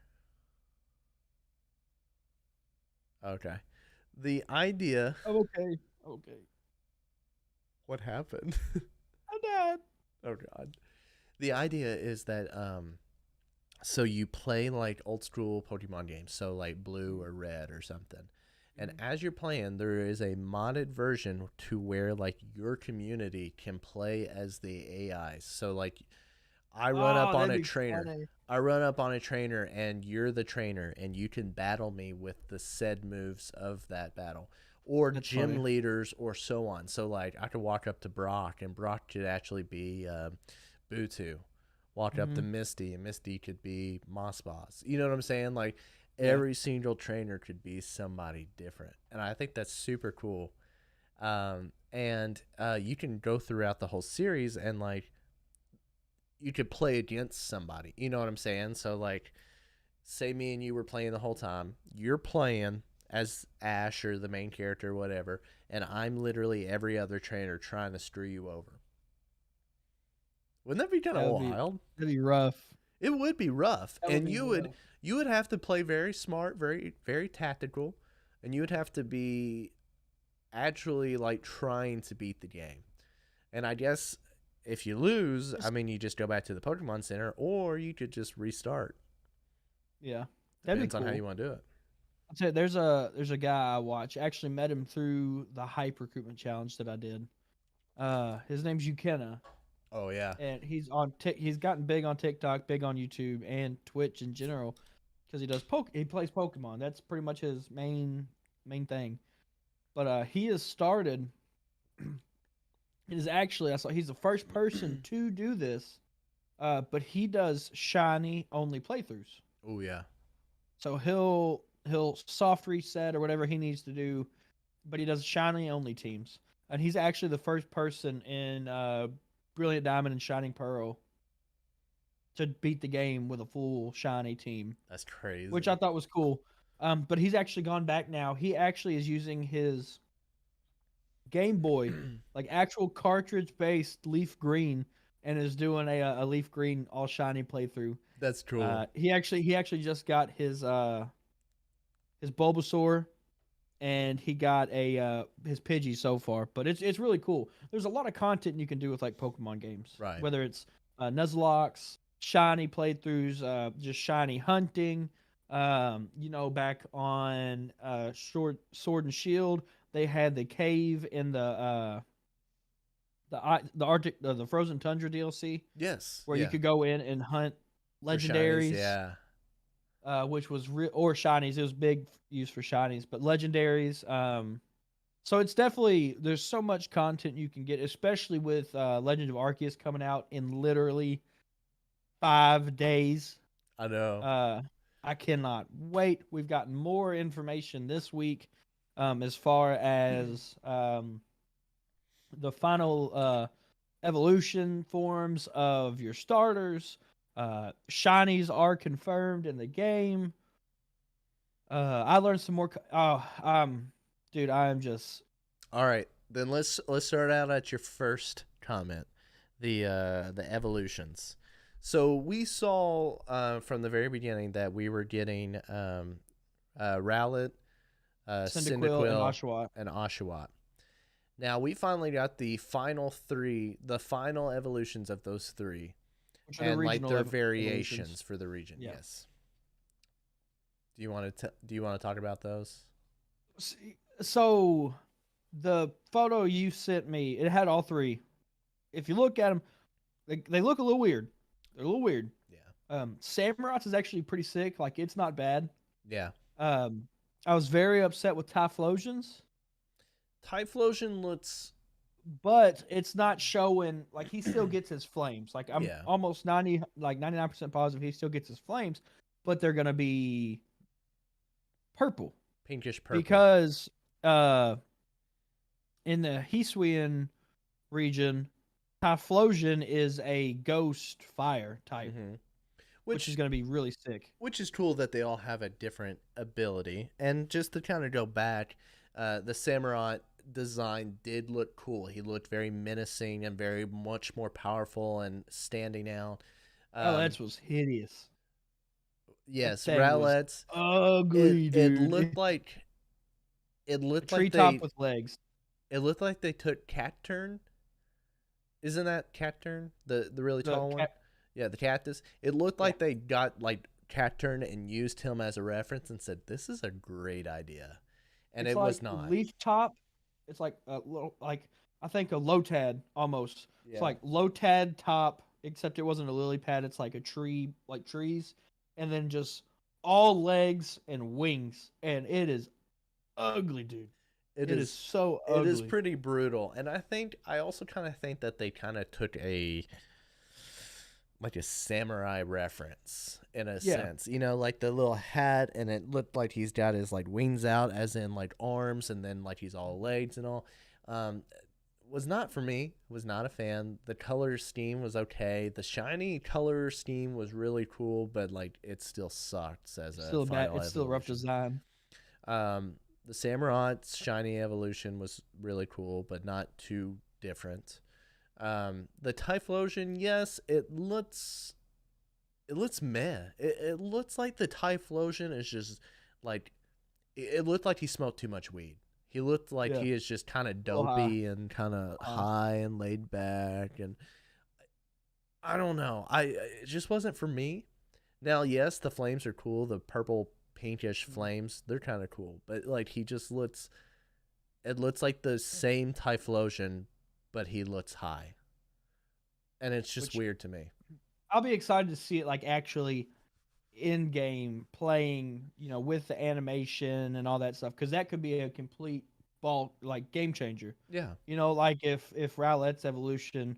Okay. The idea, I'm okay. Okay. what happened? I'm dead. Oh God. The idea is that so you play like old school Pokemon games, so like blue or red or something. And Mhm. as you're playing, there is a modded version to where like your community can play as the AIs. So like I run up Oh, on that'd a be trainer. funny. I run up on a trainer and you're the trainer and you can battle me with the said moves of that battle. Or That's funny. gym leaders or so on. So like I could walk up to Brock and Brock could actually be Butu. Walk up to Hmm. Misty and Misty could be Moss Boss. You know what I'm saying? Like Yeah. every single trainer could be somebody different. And I think that's super cool. And you can go throughout the whole series and like you could play against somebody. You know what I'm saying? So like say me and you were playing the whole time. You're playing as Ash or the main character or whatever, and I'm literally every other trainer trying to screw you over. Wouldn't that be kind of That would be wild? that'd be rough. It would be rough. That would And be rough. you would have to play very smart, very tactical, and you would have to be actually like trying to beat the game. And I guess if you lose, I Just- mean you just go back to the Pokemon Center or you could just restart. Yeah. That'd be Depends on how you cool. want to do it. I'll tell you, there's a guy I watch. Actually met him through the hype recruitment challenge that I did. His name's Ukena, Oh yeah. and he's gotten big on TikTok, big on YouTube, and Twitch in general because he plays Pokemon. That's pretty much his main thing. But he has started. It is actually I saw he's the first person to do this. But he does shiny only playthroughs. Oh yeah. So he'll soft reset or whatever he needs to do, but he does shiny only teams. And he's actually the first person in Brilliant Diamond and Shining Pearl to beat the game with a full shiny team, That's which crazy. I thought was cool. But he's actually gone back now. He actually is using his Game Boy, like actual cartridge based Leaf Green, and is doing a Leaf Green all shiny playthrough. That's cool. He actually just got his Bulbasaur, and he got a his Pidgey so far. But it's really cool. There's a lot of content you can do with like Pokemon games, Right. whether it's Nuzlocke, shiny playthroughs, just shiny hunting. Back on Sword and Shield, they had the cave in the Arctic the Frozen Tundra DLC Yes. where you Yeah. could go in and hunt For shinies, legendaries, yeah. which was or shinies. It was big use for shinies, but legendaries. So it's definitely there's so much content you can get, especially with Legend of Arceus coming out in literally 5 days. I know. Uh, I cannot wait. We've gotten more information this week, as far as the final evolution forms of your starters. Shinies are confirmed in the game. I learned some more. Dude, I am just All right. Then let's start out at your first comment. The evolutions. So we saw from the very beginning that we were getting Rowlet, Cyndaquil and Cyndaquil, Oshawott. and Oshawott. Now we finally got the final three, the final evolutions of those three, which are the and like regional their evolutions. variations for the region. Yeah. Yes. Do you want to talk about those? So the photo you sent me, it had all three. If you look at them, they look a little weird. They're a little weird. Yeah. Samurats is actually pretty sick. Like it's not bad. Yeah. Um, I was very upset with Typhlosions, Typhlosion looks. but it's not showing. Like he still gets his flames. Like I'm Yeah. almost 99% positive he still gets his flames, but they're gonna be purple Pinkish purple. because in the Hisuian region, Typhlosion is a ghost fire type, Mm-hmm. which is Which going to be really sick. which is cool that they all have a different ability. And just to kind of go back, the Samurai design did look cool. He looked very menacing and very much more powerful and standing out. Um, Rowlets was hideous. That yes, thing was Rowlets. It ugly, it dude. looked like it A looked like treetop they with legs. it looked like they took Cat Turn. Isn't that Cat Turn, the really The tall one? cat, Yeah, the cactus. It looked yeah. like they got like Cat Turn and used him as a reference and said, "This is a great idea," and It's it like was not. leaf top. It's like a little, like I think a lotad almost. It's Yeah, like lotad top, except it wasn't a lily pad. It's like a tree, like trees, and then just all legs and wings, and it is ugly, dude. it It is is. so It is ugly. pretty brutal, and I also kind of think that they kind of took a like a samurai reference in a Yeah, sense. Like the little hat, and it looked like he's got his like wings out, as in like arms, and then like he's all legs and all. Um, was not for me. Was not a fan. The color scheme was okay. The shiny color scheme was really cool, but like it still sucks as it's a still bad. final It's still a rough evolution. design. Um, the Samurot's shiny evolution was really cool, but not too different. The Typhlosion, yes, it looks meh. It looks like the Typhlosion is just like it looked like he smoked too much weed. He looked like Yeah, he is just kind of a little high. dopey and kind of High. high and laid back, and I don't know. It just wasn't for me. Now, yes, the flames are cool. The purple pinkish flames, they're kind of cool. But like he just looks it looks like the same Typhlosion, but he looks high. And it's just Which weird to me. I'll be excited to see it like actually in game playing, with the animation and all that stuff, because that could be a complete ball like game changer. Yeah. Like if Rowlet's evolution,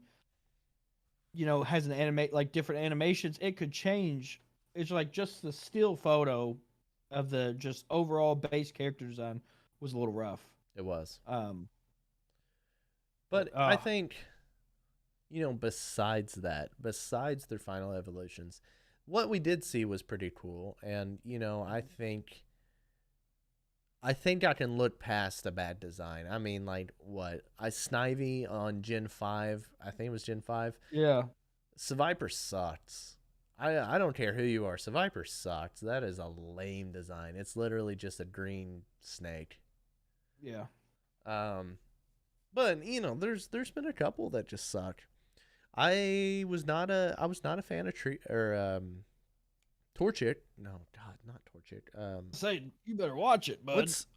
has an animate like different animations, it could change. It's like just the still photo of the just overall base character design was a little rough. It was. Um, but But I think, besides their final evolutions, what we did see was pretty cool. And, I think I can look past the bad design. I mean, like, what? Snivy on Gen 5, I think it was Gen 5. yeah, Survivor sucks. I don't care who you are. Survivor sucks. That is a lame design. It's literally just a green snake. yeah. Um, but there's been a couple that just suck. I was not a fan of Tree or Torchic. No, God, not Torchic. Say you better watch it, bud. What's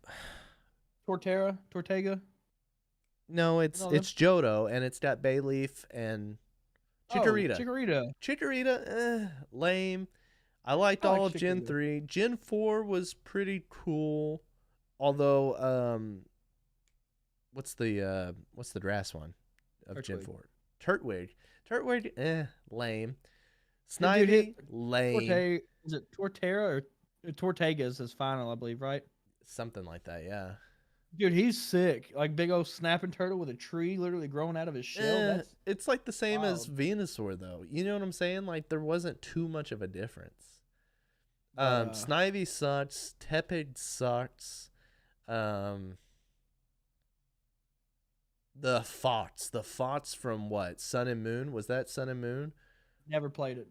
Tortega. no? It's No, them. it's Johto, and it's got Bayleaf and Oh, Chikorita. Chikorita. Chikorita, lame. I liked I like all of Gen Chikorita. 3. Gen 4 was pretty cool. Although, what's the grass one of Gen Turtwig. 4? Turtwig. Turtwig, lame. Yeah, dude, Snivy, lame. Is it Torterra or Tortega is his final, I believe, right? Something like that, yeah. Dude, he's sick. Like big old snapping turtle with a tree literally growing out of his shell. That's It's like the same as wild. Venusaur, though. You know what I'm saying? Like, there wasn't too much of a difference. The Snivy sucks. Tepig sucks. Um, the Fox from what? Sun and Moon? Was that Sun and Moon? never played it.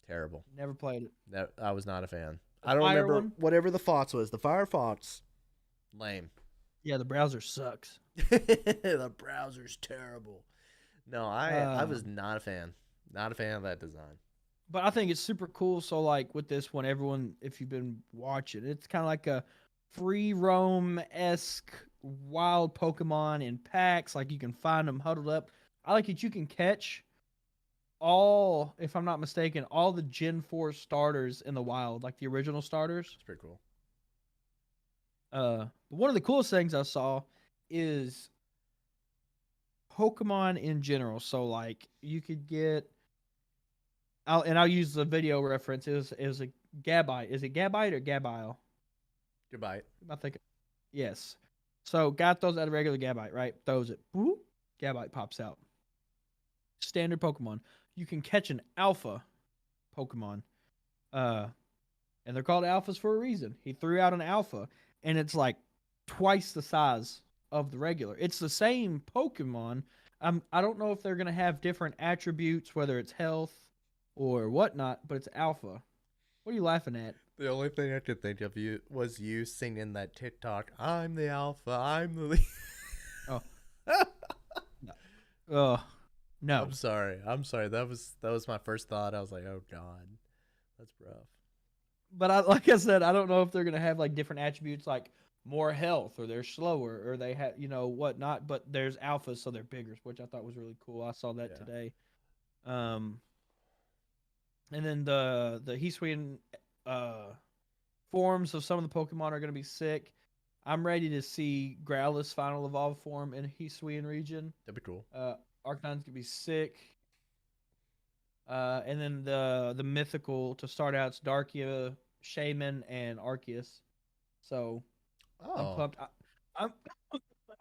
Terrible. Never played it. That I was not a fan. The I don't fire remember one. whatever the Fox was. The Fire Fox, lame. Yeah, the browser sucks. The browser's terrible. No, I Uh, was not a fan. Not a fan of that design. but I think it's super cool. So like with this one, everyone, if you've been watching, it's kind of like a free roam esque wild Pokemon in packs. Like you can find them huddled up. I like it. You can catch all, if I'm not mistaken, all the Gen 4 starters in the wild, like the original starters. It's pretty cool. But one of the coolest things I saw is Pokemon in general. So like you could get, I'll use the video reference. It was a Gabite. Is it Gabite or Gabile? Goodbye. I think yes. So got those out of regular Gabite, right? Throws it. Boop, Gabite pops out. Standard Pokemon. You can catch an alpha Pokemon. Uh and they're called alphas for a reason. He threw out an alpha, and it's like twice the size of the regular. It's the same Pokemon. I don't know if they're gonna have different attributes, whether it's health or whatnot, but it's alpha. What are you laughing at? The only thing I could think of you was you singing that TikTok. I'm the alpha. I'm the lead. Oh, no. I'm No. sorry. I'm sorry. That was my first thought. I was like, oh god, that's rough. But like I said, I don't know if they're gonna have like different attributes, like more health, or they're slower, or they have whatnot. But there's alphas, so they're bigger, which I thought was really cool. I saw that Yeah. today. Um, and then the Hisuian uh forms of some of the Pokemon are gonna be sick. I'm ready to see Growlithe final evolve form in Hisuian region. That'd be cool. Arcanine's gonna be sick. And then the mythical to start out, it's Darkia, Shaman, and Arceus. So I'm Oh. pumped. I'm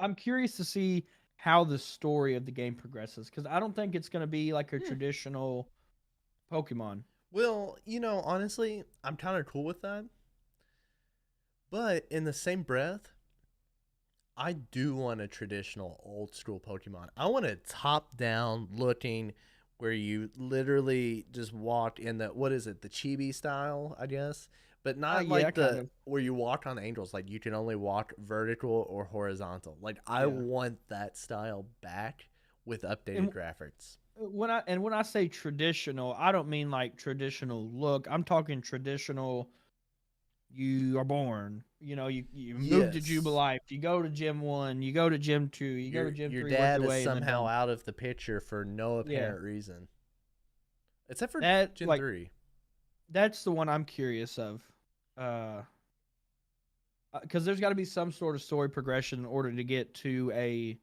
I'm curious to see how the story of the game progresses because I don't think it's going to be like a Hmm. traditional Pokemon. Well, honestly, I'm kind of cool with that. But in the same breath, I do want a traditional old school Pokemon. I want a top down looking where you literally just walk in the what is it, the chibi style, I guess. But not Yeah, like kind the of. where you walk on angels, like you can only walk vertical or horizontal. Like I Yeah. want that style back with updated And graphics. when I say traditional, I don't mean like traditional look. I'm talking traditional. You are born. You move to Yes. Jubilife. You go to Gym 1. You go to Gym 2. You go to Gym Your 3. Work dad your is way, and then somehow done. out of the picture for no Yeah, apparent reason. Except for that Gen like 3. that's the one I'm curious of. Uh, because there's got to be some sort of story progression in order to get to a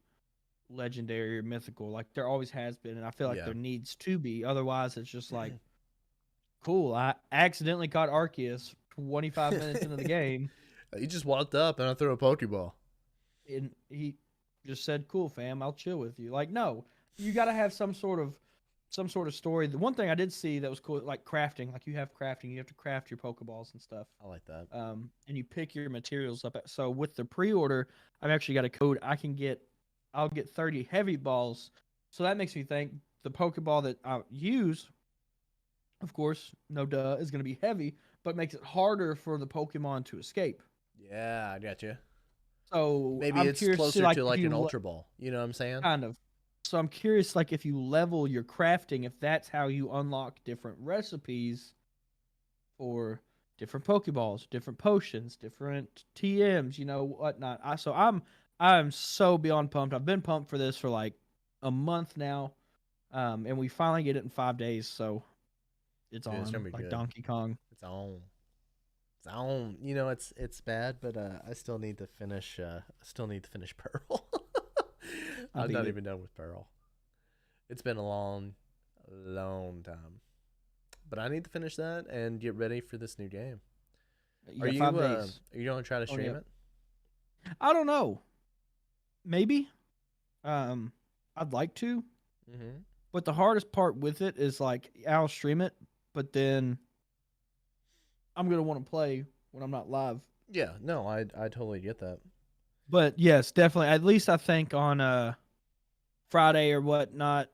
legendary or mythical. Like there always has been, and I feel like Yeah. there needs to be. Otherwise, it's just like, cool. I accidentally caught Arceus 25 minutes into the game, He just walked up and I threw a Pokeball. and he just said, "Cool, fam. I'll chill with you." Like, no, you got to have some sort of story. The one thing I did see that was cool, like crafting. Like you have crafting, you have to craft your Pokeballs and stuff. I like that. And you pick your materials up. So with the pre-order, I've actually got a code. I'll get 30 heavy balls. So that makes me think the Pokeball that I use, of course, no duh, is going to be heavy, but makes it harder for the Pokemon to escape. Yeah, I got you. So Maybe I'm it's curious to see closer like to if like an you Ultra Ball. You know what I'm saying? kind of. So I'm curious like if you level your crafting, if that's how you unlock different recipes for different Pokeballs, different potions, different TMs, whatnot. I'm so beyond pumped. I've been pumped for this for like a month now, and we finally get it in 5 days. So it's Dude, it's on gonna be like good. Donkey Kong. It's on. It's on. It's bad, but I still need to finish. I still need to finish Pearl. I I'm beat not it. even done with Pearl. It's been a long, long time, but I need to finish that and get ready for this new game. You Are got you 5 days. are you gonna try to Oh stream yeah. it? I don't know. Maybe. Um, I'd like to, Mm-hmm. but the hardest part with it is like I'll stream it, but then I'm gonna want to play when I'm not live. Yeah, no, I totally get that. But yes, definitely. At least I think on Friday or whatnot.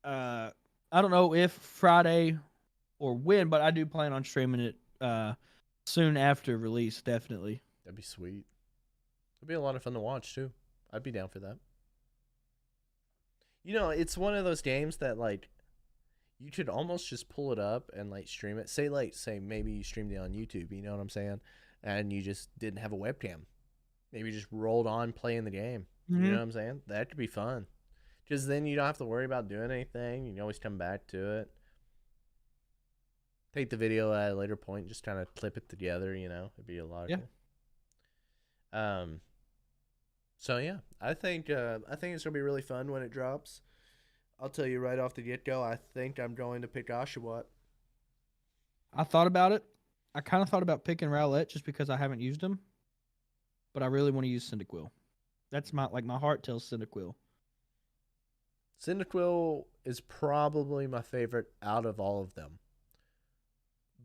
Uh, I don't know if Friday or when, but I do plan on streaming it soon after release. Definitely. That'd be sweet. It'd be a lot of fun to watch too. I'd be down for that. It's one of those games that like you could almost just pull it up and like stream it. Say maybe you streamed it on YouTube, you know what I'm saying? And you just didn't have a webcam. Maybe you just rolled on playing the game. You know Mm-hmm. what I'm saying? That could be fun. Because then you don't have to worry about doing anything. You can always come back to it. Take the video at a later point, just kind of clip it together, It'd be a lot of Yeah. cool. Um so yeah, I think it's gonna be really fun when it drops. I'll tell you right off the get go, I think I'm going to pick Oshawott. I thought about it. I kind of thought about picking Rowlett just because I haven't used them, but I really want to use Cyndaquil. That's my heart tells Cyndaquil. Cyndaquil is probably my favorite out of all of them.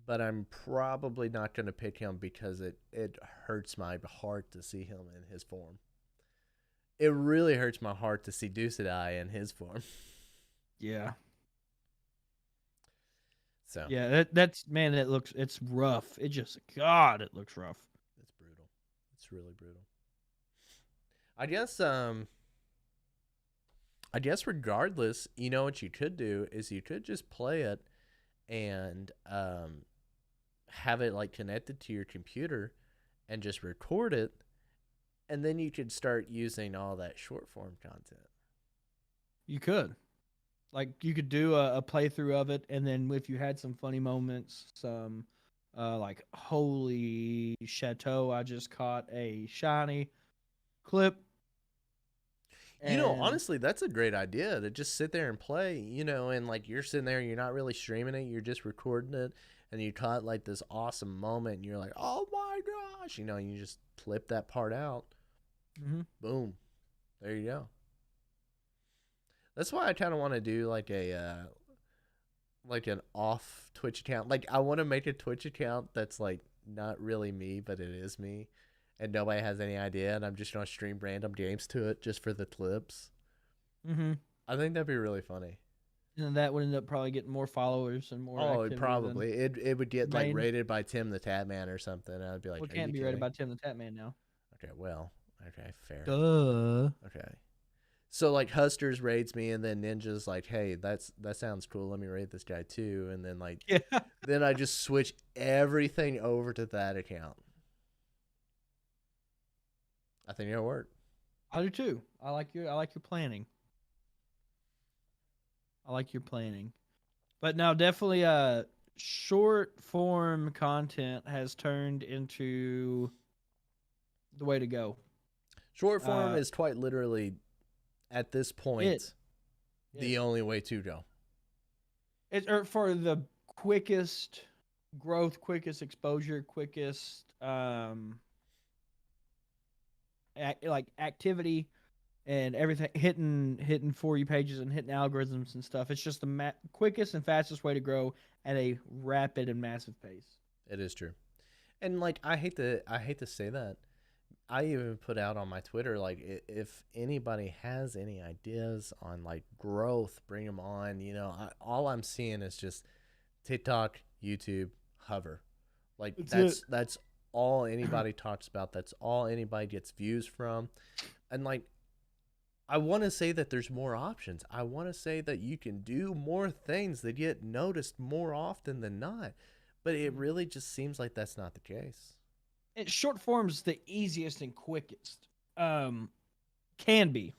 But I'm probably not going to pick him because it hurts my heart to see him in his form. It really hurts my heart to see Deucedai in his form. Yeah. So Yeah, that's man, it's rough. It looks rough. it's brutal. It's really brutal. I guess regardless, what you could do is you could just play it and have it like connected to your computer and just record it, and then you could start using all that short form content. You could. Like you could do a playthrough of it, and then if you had some funny moments, some like holy chateau, I just caught a shiny clip, and Honestly, that's a great idea to just sit there and play, and like you're sitting there, you're not really streaming it, you're just recording it, and you caught like this awesome moment, and you're like, oh my gosh, and you just clip that part out. mm-hmm. Boom. There you go. That's why I kind of want to do like an off Twitch account. Like I want to make a Twitch account that's like not really me, but it is me, and nobody has any idea, and I'm just gonna stream random games to it just for the clips. Mm-hmm. I think that'd be really funny. And that would end up probably getting more followers and more Oh, activity than probably it would get like main. rated by Tim the Tatman or something, and I'd be like, Well, it "Are you can't be rated kidding?" by Tim the Tap Man now. Okay, well, okay, fair. Duh. Okay, so like Husters raids me, and then Ninja's like, "Hey, that sounds cool. Let me raid this guy too." And then like, Yeah. then I just switch everything over to that account. I think it'll work. I do too. I like your planning. I like your planning. But now definitely short form content has turned into the way to go. Short form Uh is quite literally at this it point is. the only way to go. It's for the quickest growth, quickest exposure, quickest like activity and everything hitting for you pages and hitting algorithms and stuff. It's just the quickest and fastest way to grow at a rapid and massive pace. It is true. And like I hate to say that. I even put out on my Twitter like if anybody has any ideas on like growth, bring them on. All I'm seeing is just TikTok, YouTube, hover. Like That's it. that's all anybody talks about. That's all anybody gets views from. And like I want to say that there's more options. I want to say that you can do more things that get noticed more often than not. But it really just seems like that's not the case. Short form's the easiest and quickest. Can be,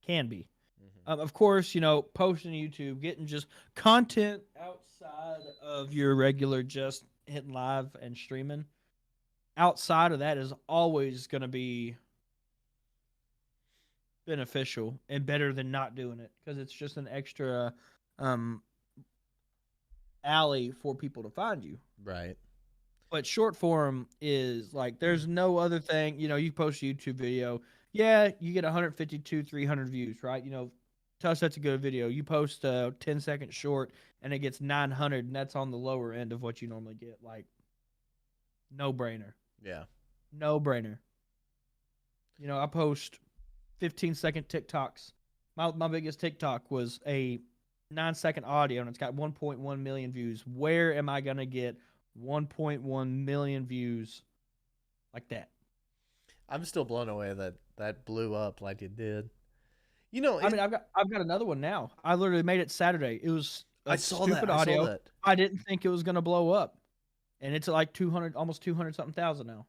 can be. Mm-hmm. Of course, posting to YouTube, getting just content outside of your regular just hitting live and streaming. Outside of that is always going to be beneficial and better than not doing it because it's just an extra um, alley for people to find you. Right. But short form is like there's no other thing. You post a YouTube video, yeah, you get 152, 300 views, right? Tell us that's a good video. You post a 10-second short and it gets 900, and that's on the lower end of what you normally get. Like, no brainer, Yeah. no brainer. I post 15-second TikToks. My biggest TikTok was a 9-second audio, and it's got 1.1 million views. Where am I gonna get 1.1 million views like that? I'm still blown away that that blew up like it did. You know, I mean, I've got another one now. I literally made it Saturday. It was I a saw that. stupid I saw audio. that. I didn't think it was gonna blow up, and it's like 200, almost 200 something thousand now.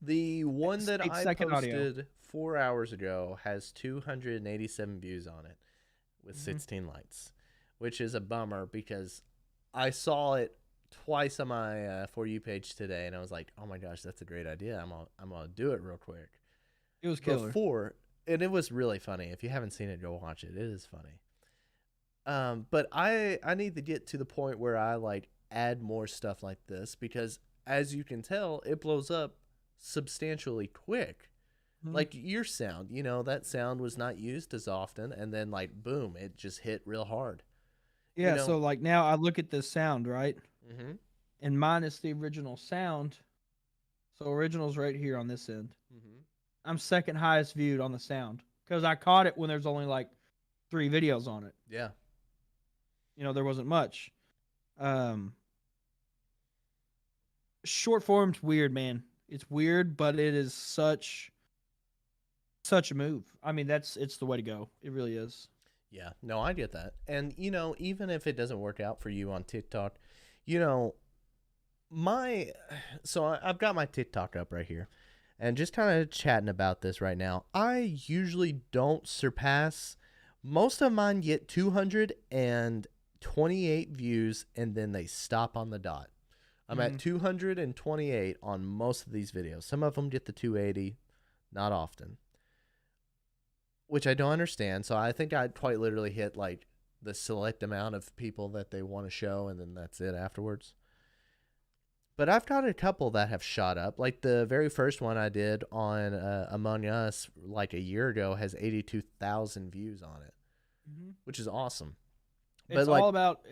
The one It's that I 8-second audio. posted 4 hours ago has 287 views on it with Hmm. 16 likes, which is a bummer because I saw it twice on my For You page today, and I was like, oh my gosh, that's a great idea. I'm gonna do it real quick. It was killer. Before, and it was really funny. If you haven't seen it, go watch it. It is funny. But I need to get to the point where I like add more stuff like this because as you can tell, it blows up substantially quick. Mhm. Like your sound, you know, that sound was not used as often, and then like boom, it just hit real hard. You Yeah. So know. like now I look at this sound right, Mm-hmm. and mine is the original sound. So original's right here on this end. Mm-hmm. I'm second highest viewed on the sound because I caught it when there's only like 3 videos on it. Yeah. There wasn't much. Um, Short form's weird, man. It's weird, but it is such a move. I mean, it's the way to go. It really is. Yeah. No, I get that. And you know, even if it doesn't work out for you on TikTok, you know, my I've got my TikTok up right here and just kind of chatting about this right now. I usually don't surpass, most of mine get 228 views and then they stop on the dot. I'm at Mhm. 228 on most of these videos. Some of them get the 280, not often, which I don't understand. So I think I'd quite literally hit like the select amount of people that they want to show and then that's it afterwards. But I've got a couple that have shot up. Like the very first one I did on Among Us like a year ago has 82,000 views on it, Mhm. which is awesome. But It's like, all about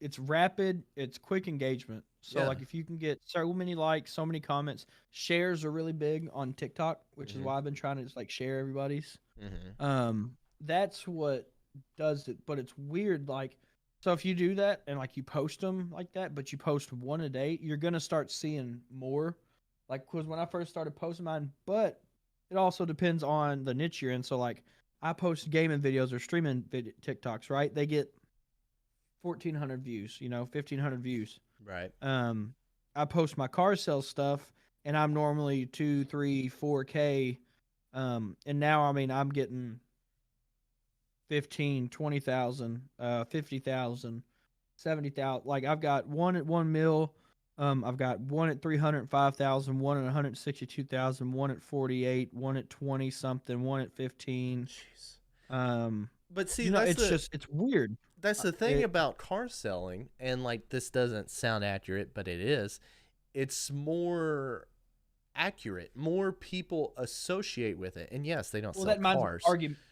it's rapid, it's quick engagement. So yeah. like if you can get so many likes, so many comments, shares are really big on TikTok, which is Mhm. why I've been trying to just like share everybody's. Mhm. That's what does it, but it's weird. Like, so if you do that and like you post them like that, but you post one a day, you're gonna start seeing more. Like, cause when I first started posting mine, but it also depends on the niche you're in. So like, I post gaming videos or streaming TikToks, right? They get 1,400 views, 1,500 views. Right. Um, I post my car sales stuff, and I'm normally 2, 3, 4K. And now I mean I'm getting 15, 20,000, 50,000, 70,000. Like I've got one at 1 mil. I've got one at 305,000, one at 162,000, one at 48, one at 20 something, one at 15. Jeez. Um, But see, it's just it's weird. that's the thing It about car selling, and like this doesn't sound accurate, but it is. It's more accurate. More people associate with it, and yes, they don't Well, sell that cars.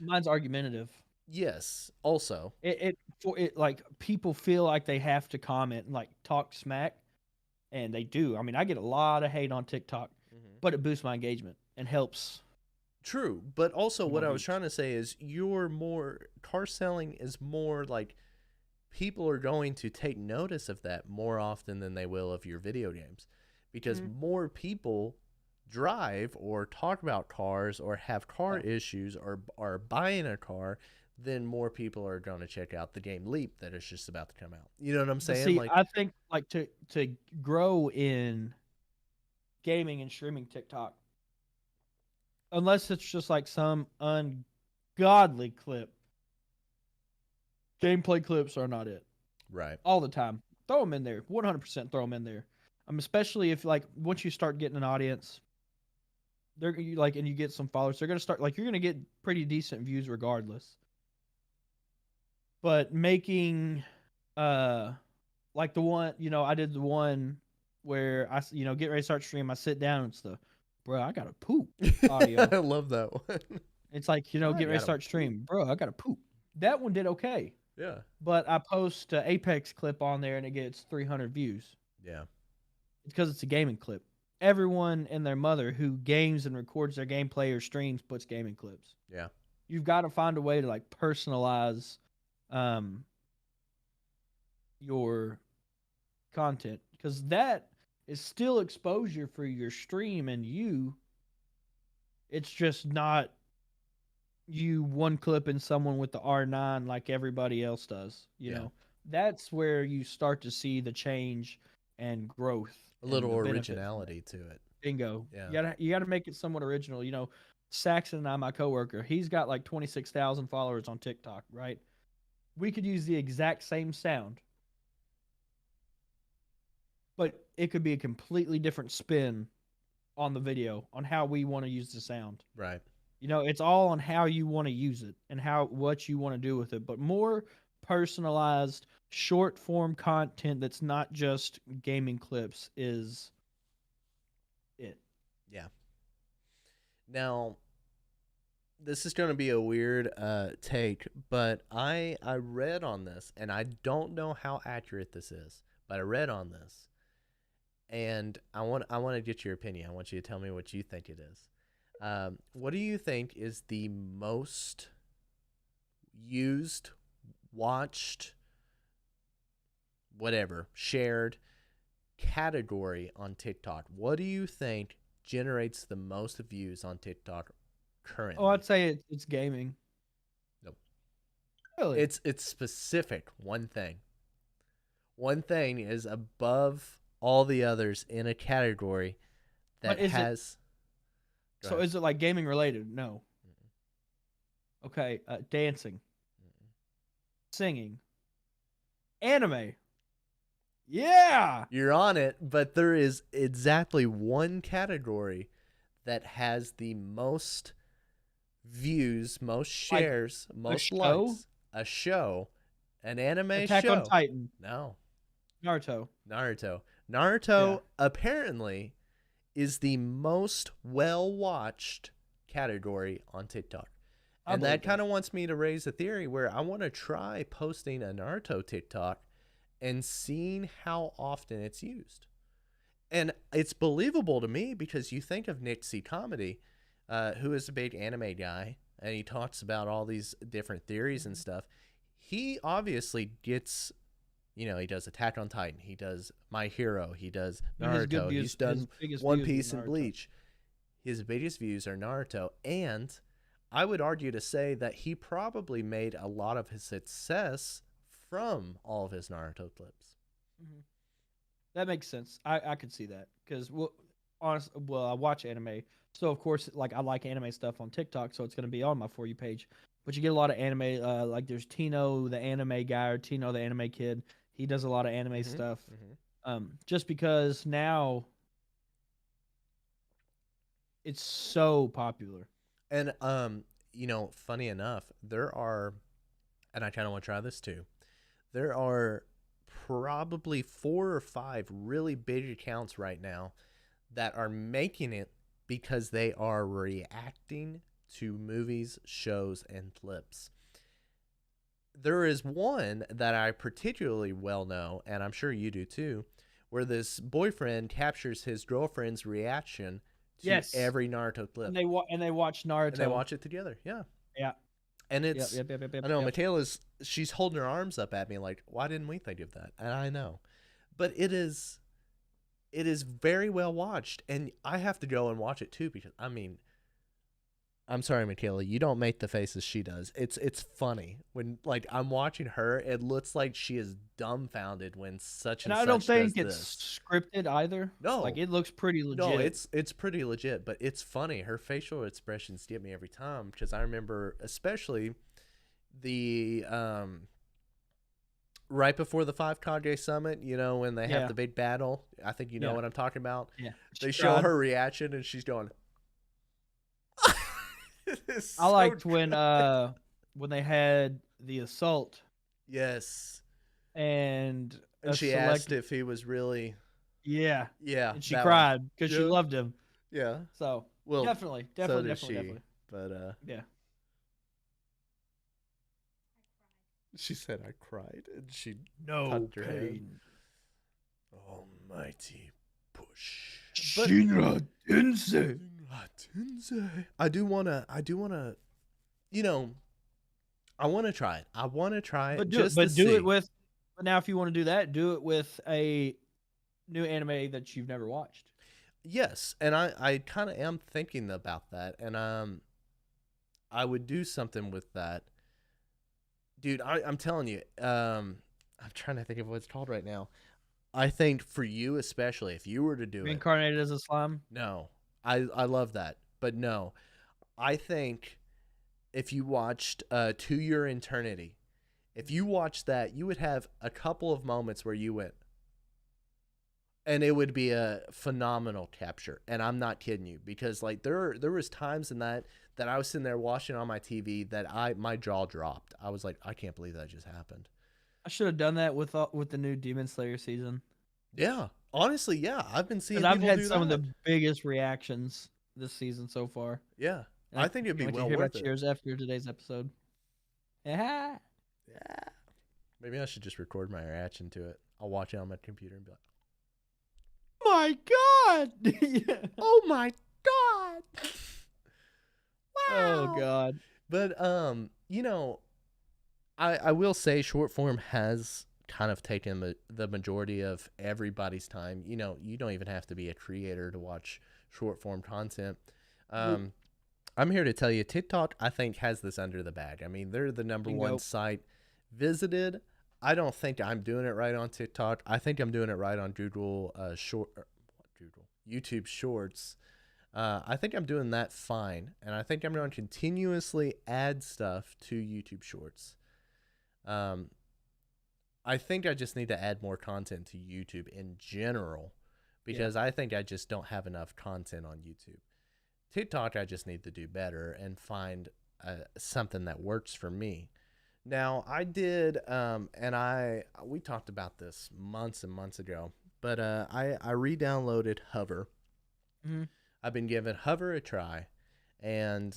mine's argumentative. Yes, also. It like people feel like they have to comment and like talk smack, and they do. I mean, I get a lot of hate on TikTok, Mhm. but it boosts my engagement and helps True, but also more what I was views. trying to say is you're more car selling is more like people are going to take notice of that more often than they will of your video games because Mhm. more people drive or talk about cars or have car Yeah. issues or are buying a car, then more people are going to check out the game Leap that is just about to come out. You know what I'm But saying? see, Like, I think like to grow in gaming and streaming TikTok, unless it's just like some ungodly clip, gameplay clips are not it. right. All the time, throw them in there. 100% throw them in there. Especially if like once you start getting an audience, and you get some followers, they're gonna start like you're gonna get pretty decent views regardless. But making uh like the one, I did the one where get ready to start stream. I sit down. It's the bro, I gotta poop audio. I love that one. It's like I get ready to got a start poop. stream, bro. I gotta poop. That one did okay, Yeah. but I post a Apex clip on there and it gets 300 views. Yeah. It's because it's a gaming clip. Everyone and their mother who games and records their gameplay or streams puts gaming clips. Yeah. You've got to find a way to like personalize um, your content because that is still exposure for your stream and you. It's just not you one clipping someone with the R9 like everybody else does. You Yeah. know, that's where you start to see the change and growth A and little the benefit from it. originality to it. Bingo. Yeah. You gotta make it somewhat original. You know, Saxon and I, my coworker, he's got like 26,000 followers on TikTok, right? We could use the exact same sound, but it could be a completely different spin on the video on how we want to use the sound. Right. You know, it's all on how you want to use it and what you want to do with it, but more personalized short form content that's not just gaming clips is it. Yeah. Now, this is going to be a weird take, but I read on this, and I don't know how accurate this is, but I read on this, and I want to get your opinion. I want you to tell me what you think it is. What do you think is the most used, watched, whatever, shared category on TikTok? What do you think generates the most views on TikTok currently? Oh, I'd say it's gaming. Nope. Really? It's specific. One thing. One thing is above all the others in a category that But is it has. Go so? ahead. Is it like gaming related? No. Mm-mm. Okay. Dancing, Mm-mm. singing, anime. Yeah. You're on it, but there is exactly one category that has the most views, most Like shares, a most show. likes. A show, an anime Attack on show. Titan. No, Naruto. Naruto. Yeah. Naruto apparently is the most well watched category on TikTok. I And believe that that. kind of wants me to raise a theory where I want to try posting a Naruto TikTok and seeing how often it's used. And it's believable to me because you think of Nick C. Comedy, who is a big anime guy, and he talks about all these different theories and Mhm. stuff. He obviously gets, he does Attack on Titan, he does My Hero, he does And his good Naruto, he's views, his done biggest One views is Piece and Naruto. Bleach. His biggest views are Naruto, and I would argue to say that he probably made a lot of his success from all of his Naruto clips. Mhm. That makes sense. I could see that because well, I watch anime, so of course, like I like anime stuff on TikTok, so it's gonna be on my For You page. But you get a lot of anime. Like there's Tino, the anime guy, or Tino, the anime kid. He does a lot of anime Mm-hmm. stuff. Mm-hmm. Just because now it's so popular. And funny enough, there are, and I kind of want to try this too. There are probably 4 or 5 really big accounts right now that are making it because they are reacting to movies, shows, and clips. There is one that I particularly well know, and I'm sure you do too, where this boyfriend captures his girlfriend's reaction to Yes, every Naruto and clip, they watch and they Naruto. watch it together. Yeah, Yeah. and Yep. it's, Yep. Yep. Yep. Yep. I know Yep. she's holding her arms up at me like, why didn't we think of that? And I know, but it is very well watched, and I have to go and watch it too because I'm sorry, Michaela, you don't make the faces she does. It's funny when like I'm watching her. It looks like she is dumbfounded when such And and I don't such does think it's this. scripted either. Like No, it looks pretty no, legit. it's pretty legit, but it's funny. Her facial expressions get me every time because I remember especially the right before the 5 Kage summit, when they have Yeah. the big battle. I think you know Yeah. what I'm talking about. Yeah. She They show cried. her reaction and she's going. It is I so liked good. when they had the assault Yes. and And a she asked select if he was really, yeah, yeah, and she that one. cried because she Yeah. loved him. Yeah. So Well, definitely, so definitely, does definitely, she. definitely. But Yeah. she said I cried and she No tucked her head. pain. Almighty push. But Shinra Tensei. I do wanna, you know, I wanna try it. I wanna try it just to But do it see. with. But now, if you want to do that, do it with a new anime that you've never watched. Yes, and I kind of am thinking about that, and I would do something with that, dude. I'm telling you, I'm trying to think of what it's called right now. I think for you especially, if you were to do it, Reincarnated as a slime. no, I love that, but no, I think if you watched To Your Eternity, if you watched that, you would have a couple of moments where you went, and it would be a phenomenal capture. And I'm not kidding you, because like there was times in that I was sitting there watching on my TV that my jaw dropped. I was like, I can't believe that just happened. I should have done that with the new Demon Slayer season Yeah, honestly, yeah, I've been because seeing I've people had do some of that. the biggest reactions this season so far. Yeah, And I I think it'd can't be wait to well hear about worth it. yours after today's episode. Yeah. Yeah, maybe I should just record my reaction to it. I'll watch it on my computer and be like, My God. Yeah. oh my god, Oh wow. God. But I will say short form has kind of taken the majority of everybody's time. You don't even have to be a creator to watch short form content. Nope. Um, I'm here to tell you, TikTok, I think, has this under the bag. I mean, they're the number one Bingo. site visited. I don't think I'm doing it right on TikTok. I think I'm doing it right on Google Google YouTube Shorts. I think I'm doing that fine, and I think I'm going to continuously add stuff to YouTube Shorts. Um, I think I just need to add more content to YouTube in general, Yeah. because I think I just don't have enough content on YouTube. TikTok, I just need to do better and find something that works for me. Now, I did, and we talked about this months and months ago, but I re-downloaded Hover. Hmm. I've been giving Hover a try, and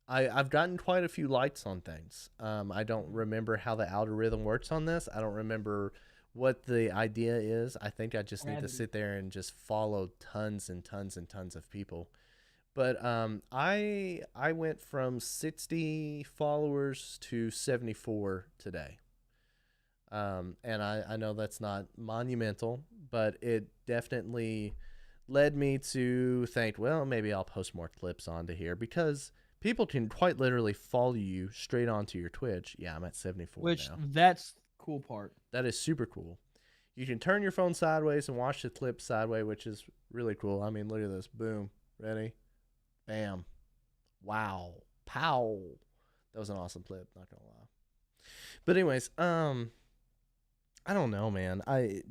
I've gotten quite a few likes on things. I don't remember how the algorithm works on this. I don't remember what the idea is. I think I just need to Gravity. sit there and just follow tons and tons and tons of people. But I went from 60 followers to 74 today. And I know that's not monumental, but it definitely led me to think, well, maybe I'll post more clips onto here, because people can quite literally follow you straight onto your Twitch. Yeah, I'm at 74 Which now. that's the cool part. That is super cool. You can turn your phone sideways and watch the clip sideways, which is really cool. I mean, look at this. Boom. Ready? Bam. Wow. Pow. That was an awesome clip, not gonna lie. But anyways, I don't know, man. I've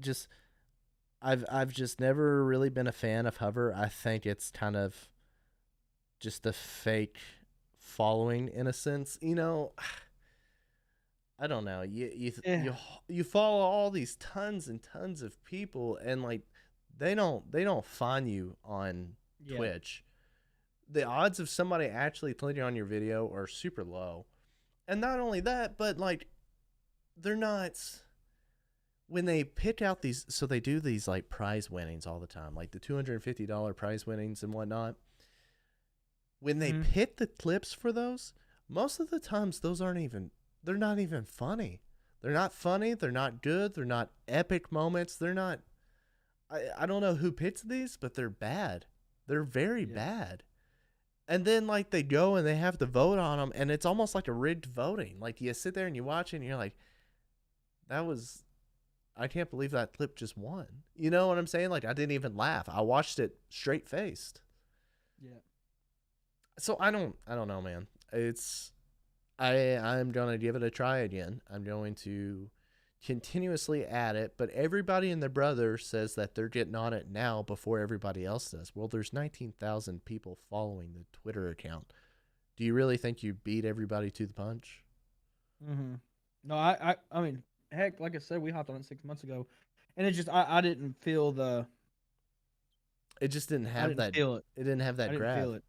just never really been a fan of Hover. I think it's kind of just a fake following in a sense. I don't know. Yeah. You follow all these tons and tons of people, and like they don't find you on Yeah. Twitch. The odds of somebody actually clicking on your video are super low. And not only that, but like they're not, when they pick out these, so they do these like prize winnings all the time, like the $250 prize winnings and whatnot. When they Hmm. pick the clips for those, most of the times they're not even funny. They're not funny. They're not good. They're not epic moments. They're not. I don't know who picks these, but they're bad. They're very Yeah. bad. And then like they go and they have to vote on them, and it's almost like a rigged voting. Like you sit there and you watch it, and you're like, that was, I can't believe that clip just won. You know what I'm saying? Like I didn't even laugh. I watched it straight faced. Yeah. So I don't know, man. I'm gonna give it a try again. I'm going to continuously add it, but everybody and their brother says that they're getting on it now before everybody else does. Well, there's 19,000 people following the Twitter account. Do you really think you beat everybody to the punch? Hmm. No, I mean, heck, like I said, we hopped on it 6 months ago, and it just I didn't feel It just didn't I have didn't that. feel it. It didn't have I that didn't grab, feel it,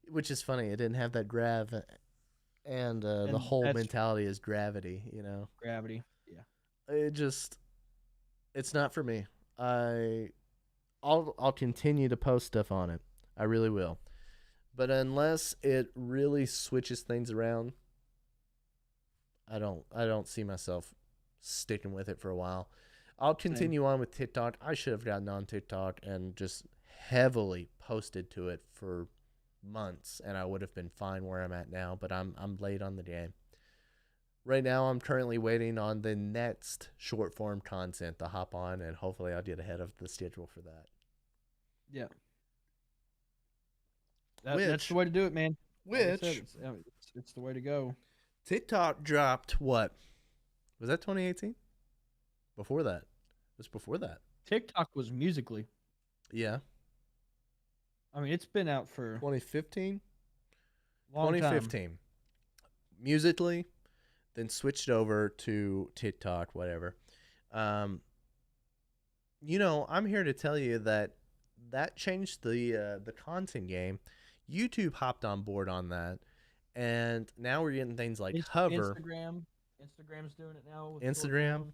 which is funny. It didn't have that grab, and the and whole that's mentality is gravity. You know, gravity. Yeah. it just it's not for me. I'll continue to post stuff on it. I really will. But unless it really switches things around, I don't see myself sticking with it for a while. I'll Same. continue on with TikTok. I should have gotten on TikTok and just heavily posted to it for months, and I would have been fine where I'm at now. But I'm late on the game. Right now, I'm currently waiting on the next short form content to hop on, and hopefully, I'll get ahead of the schedule for that. Yeah. That's the Which, way to do it, man. Like I said, which it's the way to go. TikTok dropped what? Was that 2018? Before that, it was before that. TikTok was Musically. Yeah, I mean, it's been out for 2015, a long time. 2015. Musically, then switched over to TikTok, whatever. Um, I'm here to tell you that changed the content game. YouTube hopped on board on that, and now we're getting things like Hover, Instagram's doing it now with short Instagram. form,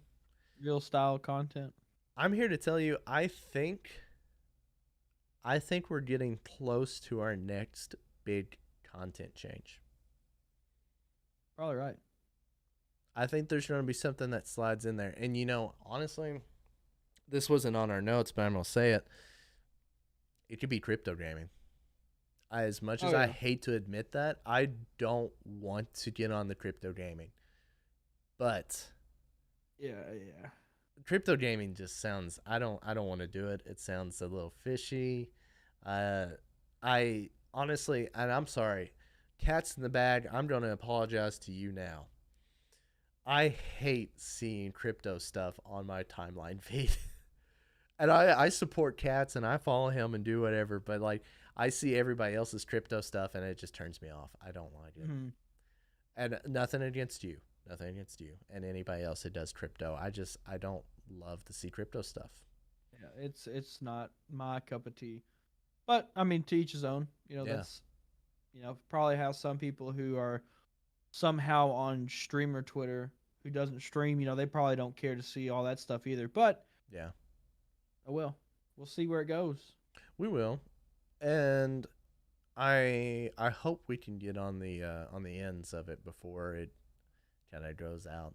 real style content. I'm here to tell you, I think we're getting close to our next big content change. Probably right. I think there's going to be something that slides in there. And honestly, this wasn't on our notes, but I'm going to say it. It could be crypto gaming. As much as I hate to admit that, I don't want to get on the crypto gaming. But Yeah. crypto gaming just sounds, I don't want to do it. It sounds a little fishy. I honestly, and I'm sorry, cat's in the bag. I'm going to apologize to you now. I hate seeing crypto stuff on my timeline feed. And I support Cats and I follow him and do whatever, but like I see everybody else's crypto stuff and it just turns me off. I don't like it. Mm-hmm. And nothing against you. Nothing against you and anybody else that does crypto. I don't love to see crypto stuff. Yeah, it's not my cup of tea. But I mean, to each his own. That's probably how some people who are somehow on streamer Twitter who doesn't stream, they probably don't care to see all that stuff either. But Yeah. oh well, we'll see where it goes. We will. And I hope we can get on the ends of it before it kind of goes out.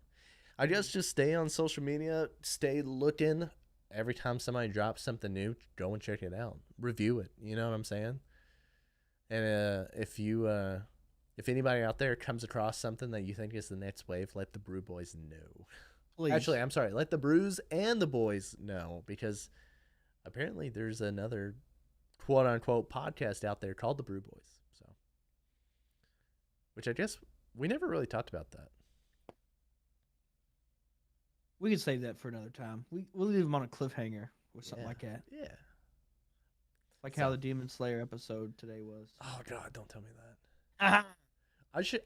I guess just stay on social media, stay looking. Every time somebody drops something new, go and check it out. Review it. You know what I'm saying? And if anybody out there comes across something that you think is the next wave, let the Brew Boys know. Please. Actually, I'm sorry. Let the Brews and the Boys know, because apparently there's another quote unquote podcast out there called the Brew Boys. So, which I guess we never really talked about that. We could save that for another time. We'll leave them on a cliffhanger or something like that. Yeah. Like how the Demon Slayer episode today was. Oh God, don't tell me that.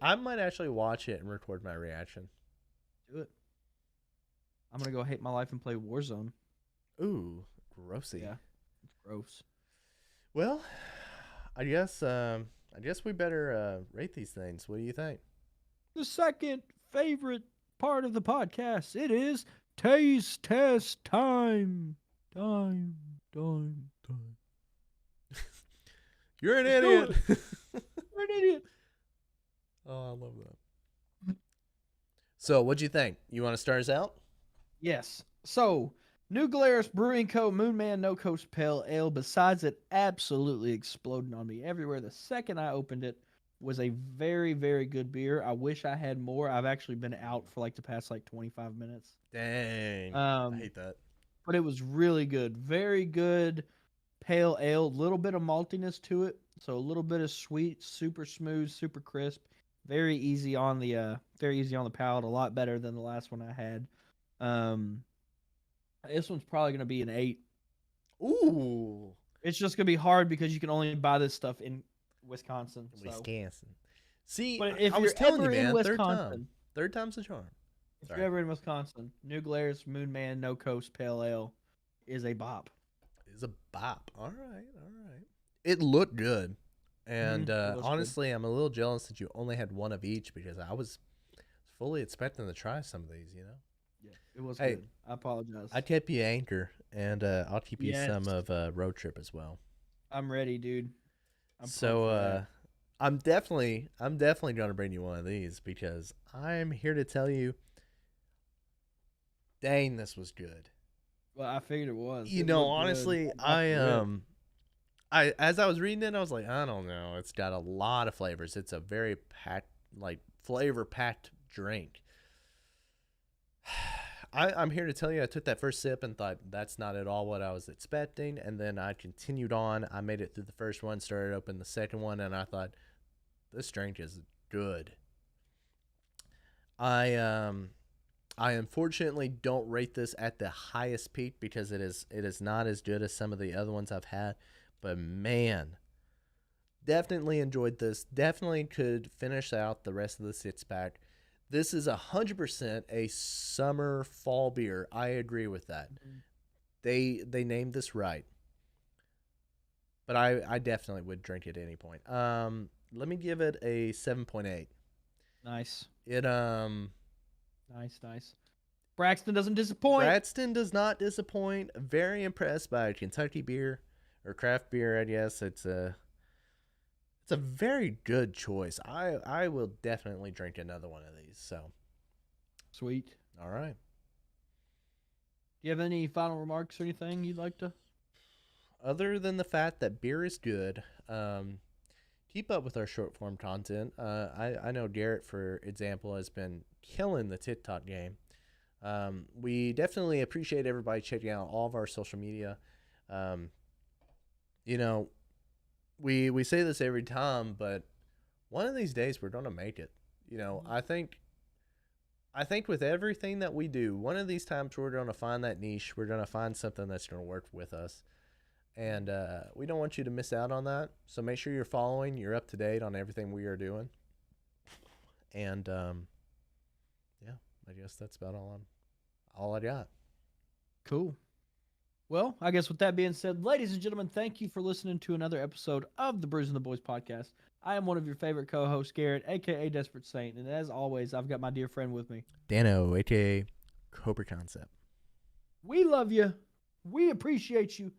I might actually watch it and record my reaction. Do it. I'm gonna go hate my life and play Warzone. Ooh, grossy. Yeah, it's gross. Well, I guess we better rate these things. What do you think? The second favorite part of the podcast. It is taste test time. Time. You're an Let's idiot. You're an idiot. Oh, I love that. So, what'd you think? You want to start us out? Yes. So, New Glarus Brewing Co. Moonman No Coast Pale Ale, besides it absolutely exploding on me everywhere the second I opened it, was a very, very good beer. I wish I had more. I've actually been out for like the past 25 minutes. Dang. I hate that. But it was really good. Very good pale ale. Little bit of maltiness to it. So a little bit of sweet, super smooth, super crisp. Very easy on the palate. A lot better than the last one I had. This one's probably gonna be an 8. Ooh. It's just gonna be hard because you can only buy this stuff in Wisconsin. Wisconsin. See, but if I you're was telling you, ever man, in Wisconsin, third time's the charm. if you're ever in Wisconsin, New Glarus Moonman No Coast Pale Ale is a bop. Is a bop. All right. It looked good, and honestly, good. I'm a little jealous that you only had one of each, because I was fully expecting to try some of these. Yeah, it was good. I apologize. I kept you Anchor, and I'll keep you some of Road Trip as well. I'm ready, dude. I'm definitely going to bring you one of these, because I'm here to tell you, dang, this was good. Well, I figured it was. You It know, looked good honestly, off the rip. I as I was reading it, I was like, I don't know. It's got a lot of flavors. It's a very packed, like flavor packed drink. I'm here to tell you, I took that first sip and thought that's not at all what I was expecting. And then I continued on. I made it through the first one, started open the second one, and I thought this drink is good. I I unfortunately don't rate this at the highest peak because it is not as good as some of the other ones I've had. But man, definitely enjoyed this. Definitely could finish out the rest of the 6 pack. This is 100% a summer fall beer. I agree with that. Mhm. They named this right, but I definitely would drink it at any point. Let me give it a 7.8. Nice. It Nice, nice. Braxton doesn't disappoint. Bradston does not disappoint. Very impressed by Kentucky beer or craft beer. I guess it's a very good choice. I will definitely drink another one of these. So Sweet. all right. Do you have any final remarks or anything you'd like to? Other than the fact that beer is good, keep up with our short form content. I know Garrett, for example, has been killing the TikTok game. We definitely appreciate everybody checking out all of our social media. Um, you know, we say this every time, but one of these days we're gonna make it. I think with everything that we do, one of these times we're gonna find that niche. We're gonna find something that's gonna work with us, and we don't want you to miss out on that. So make sure you're following. You're up to date on everything we are doing, and yeah, I guess that's about all I got. Cool. Well, I guess with that being said, ladies and gentlemen, thank you for listening to another episode of the Brews and the Boys podcast. I am one of your favorite co-hosts, Garrett, aka Desperate Saint, and as always, I've got my dear friend with me. Dano, aka Cobra Concept. We love you, we appreciate you,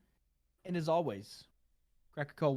and as always, crack a cold one.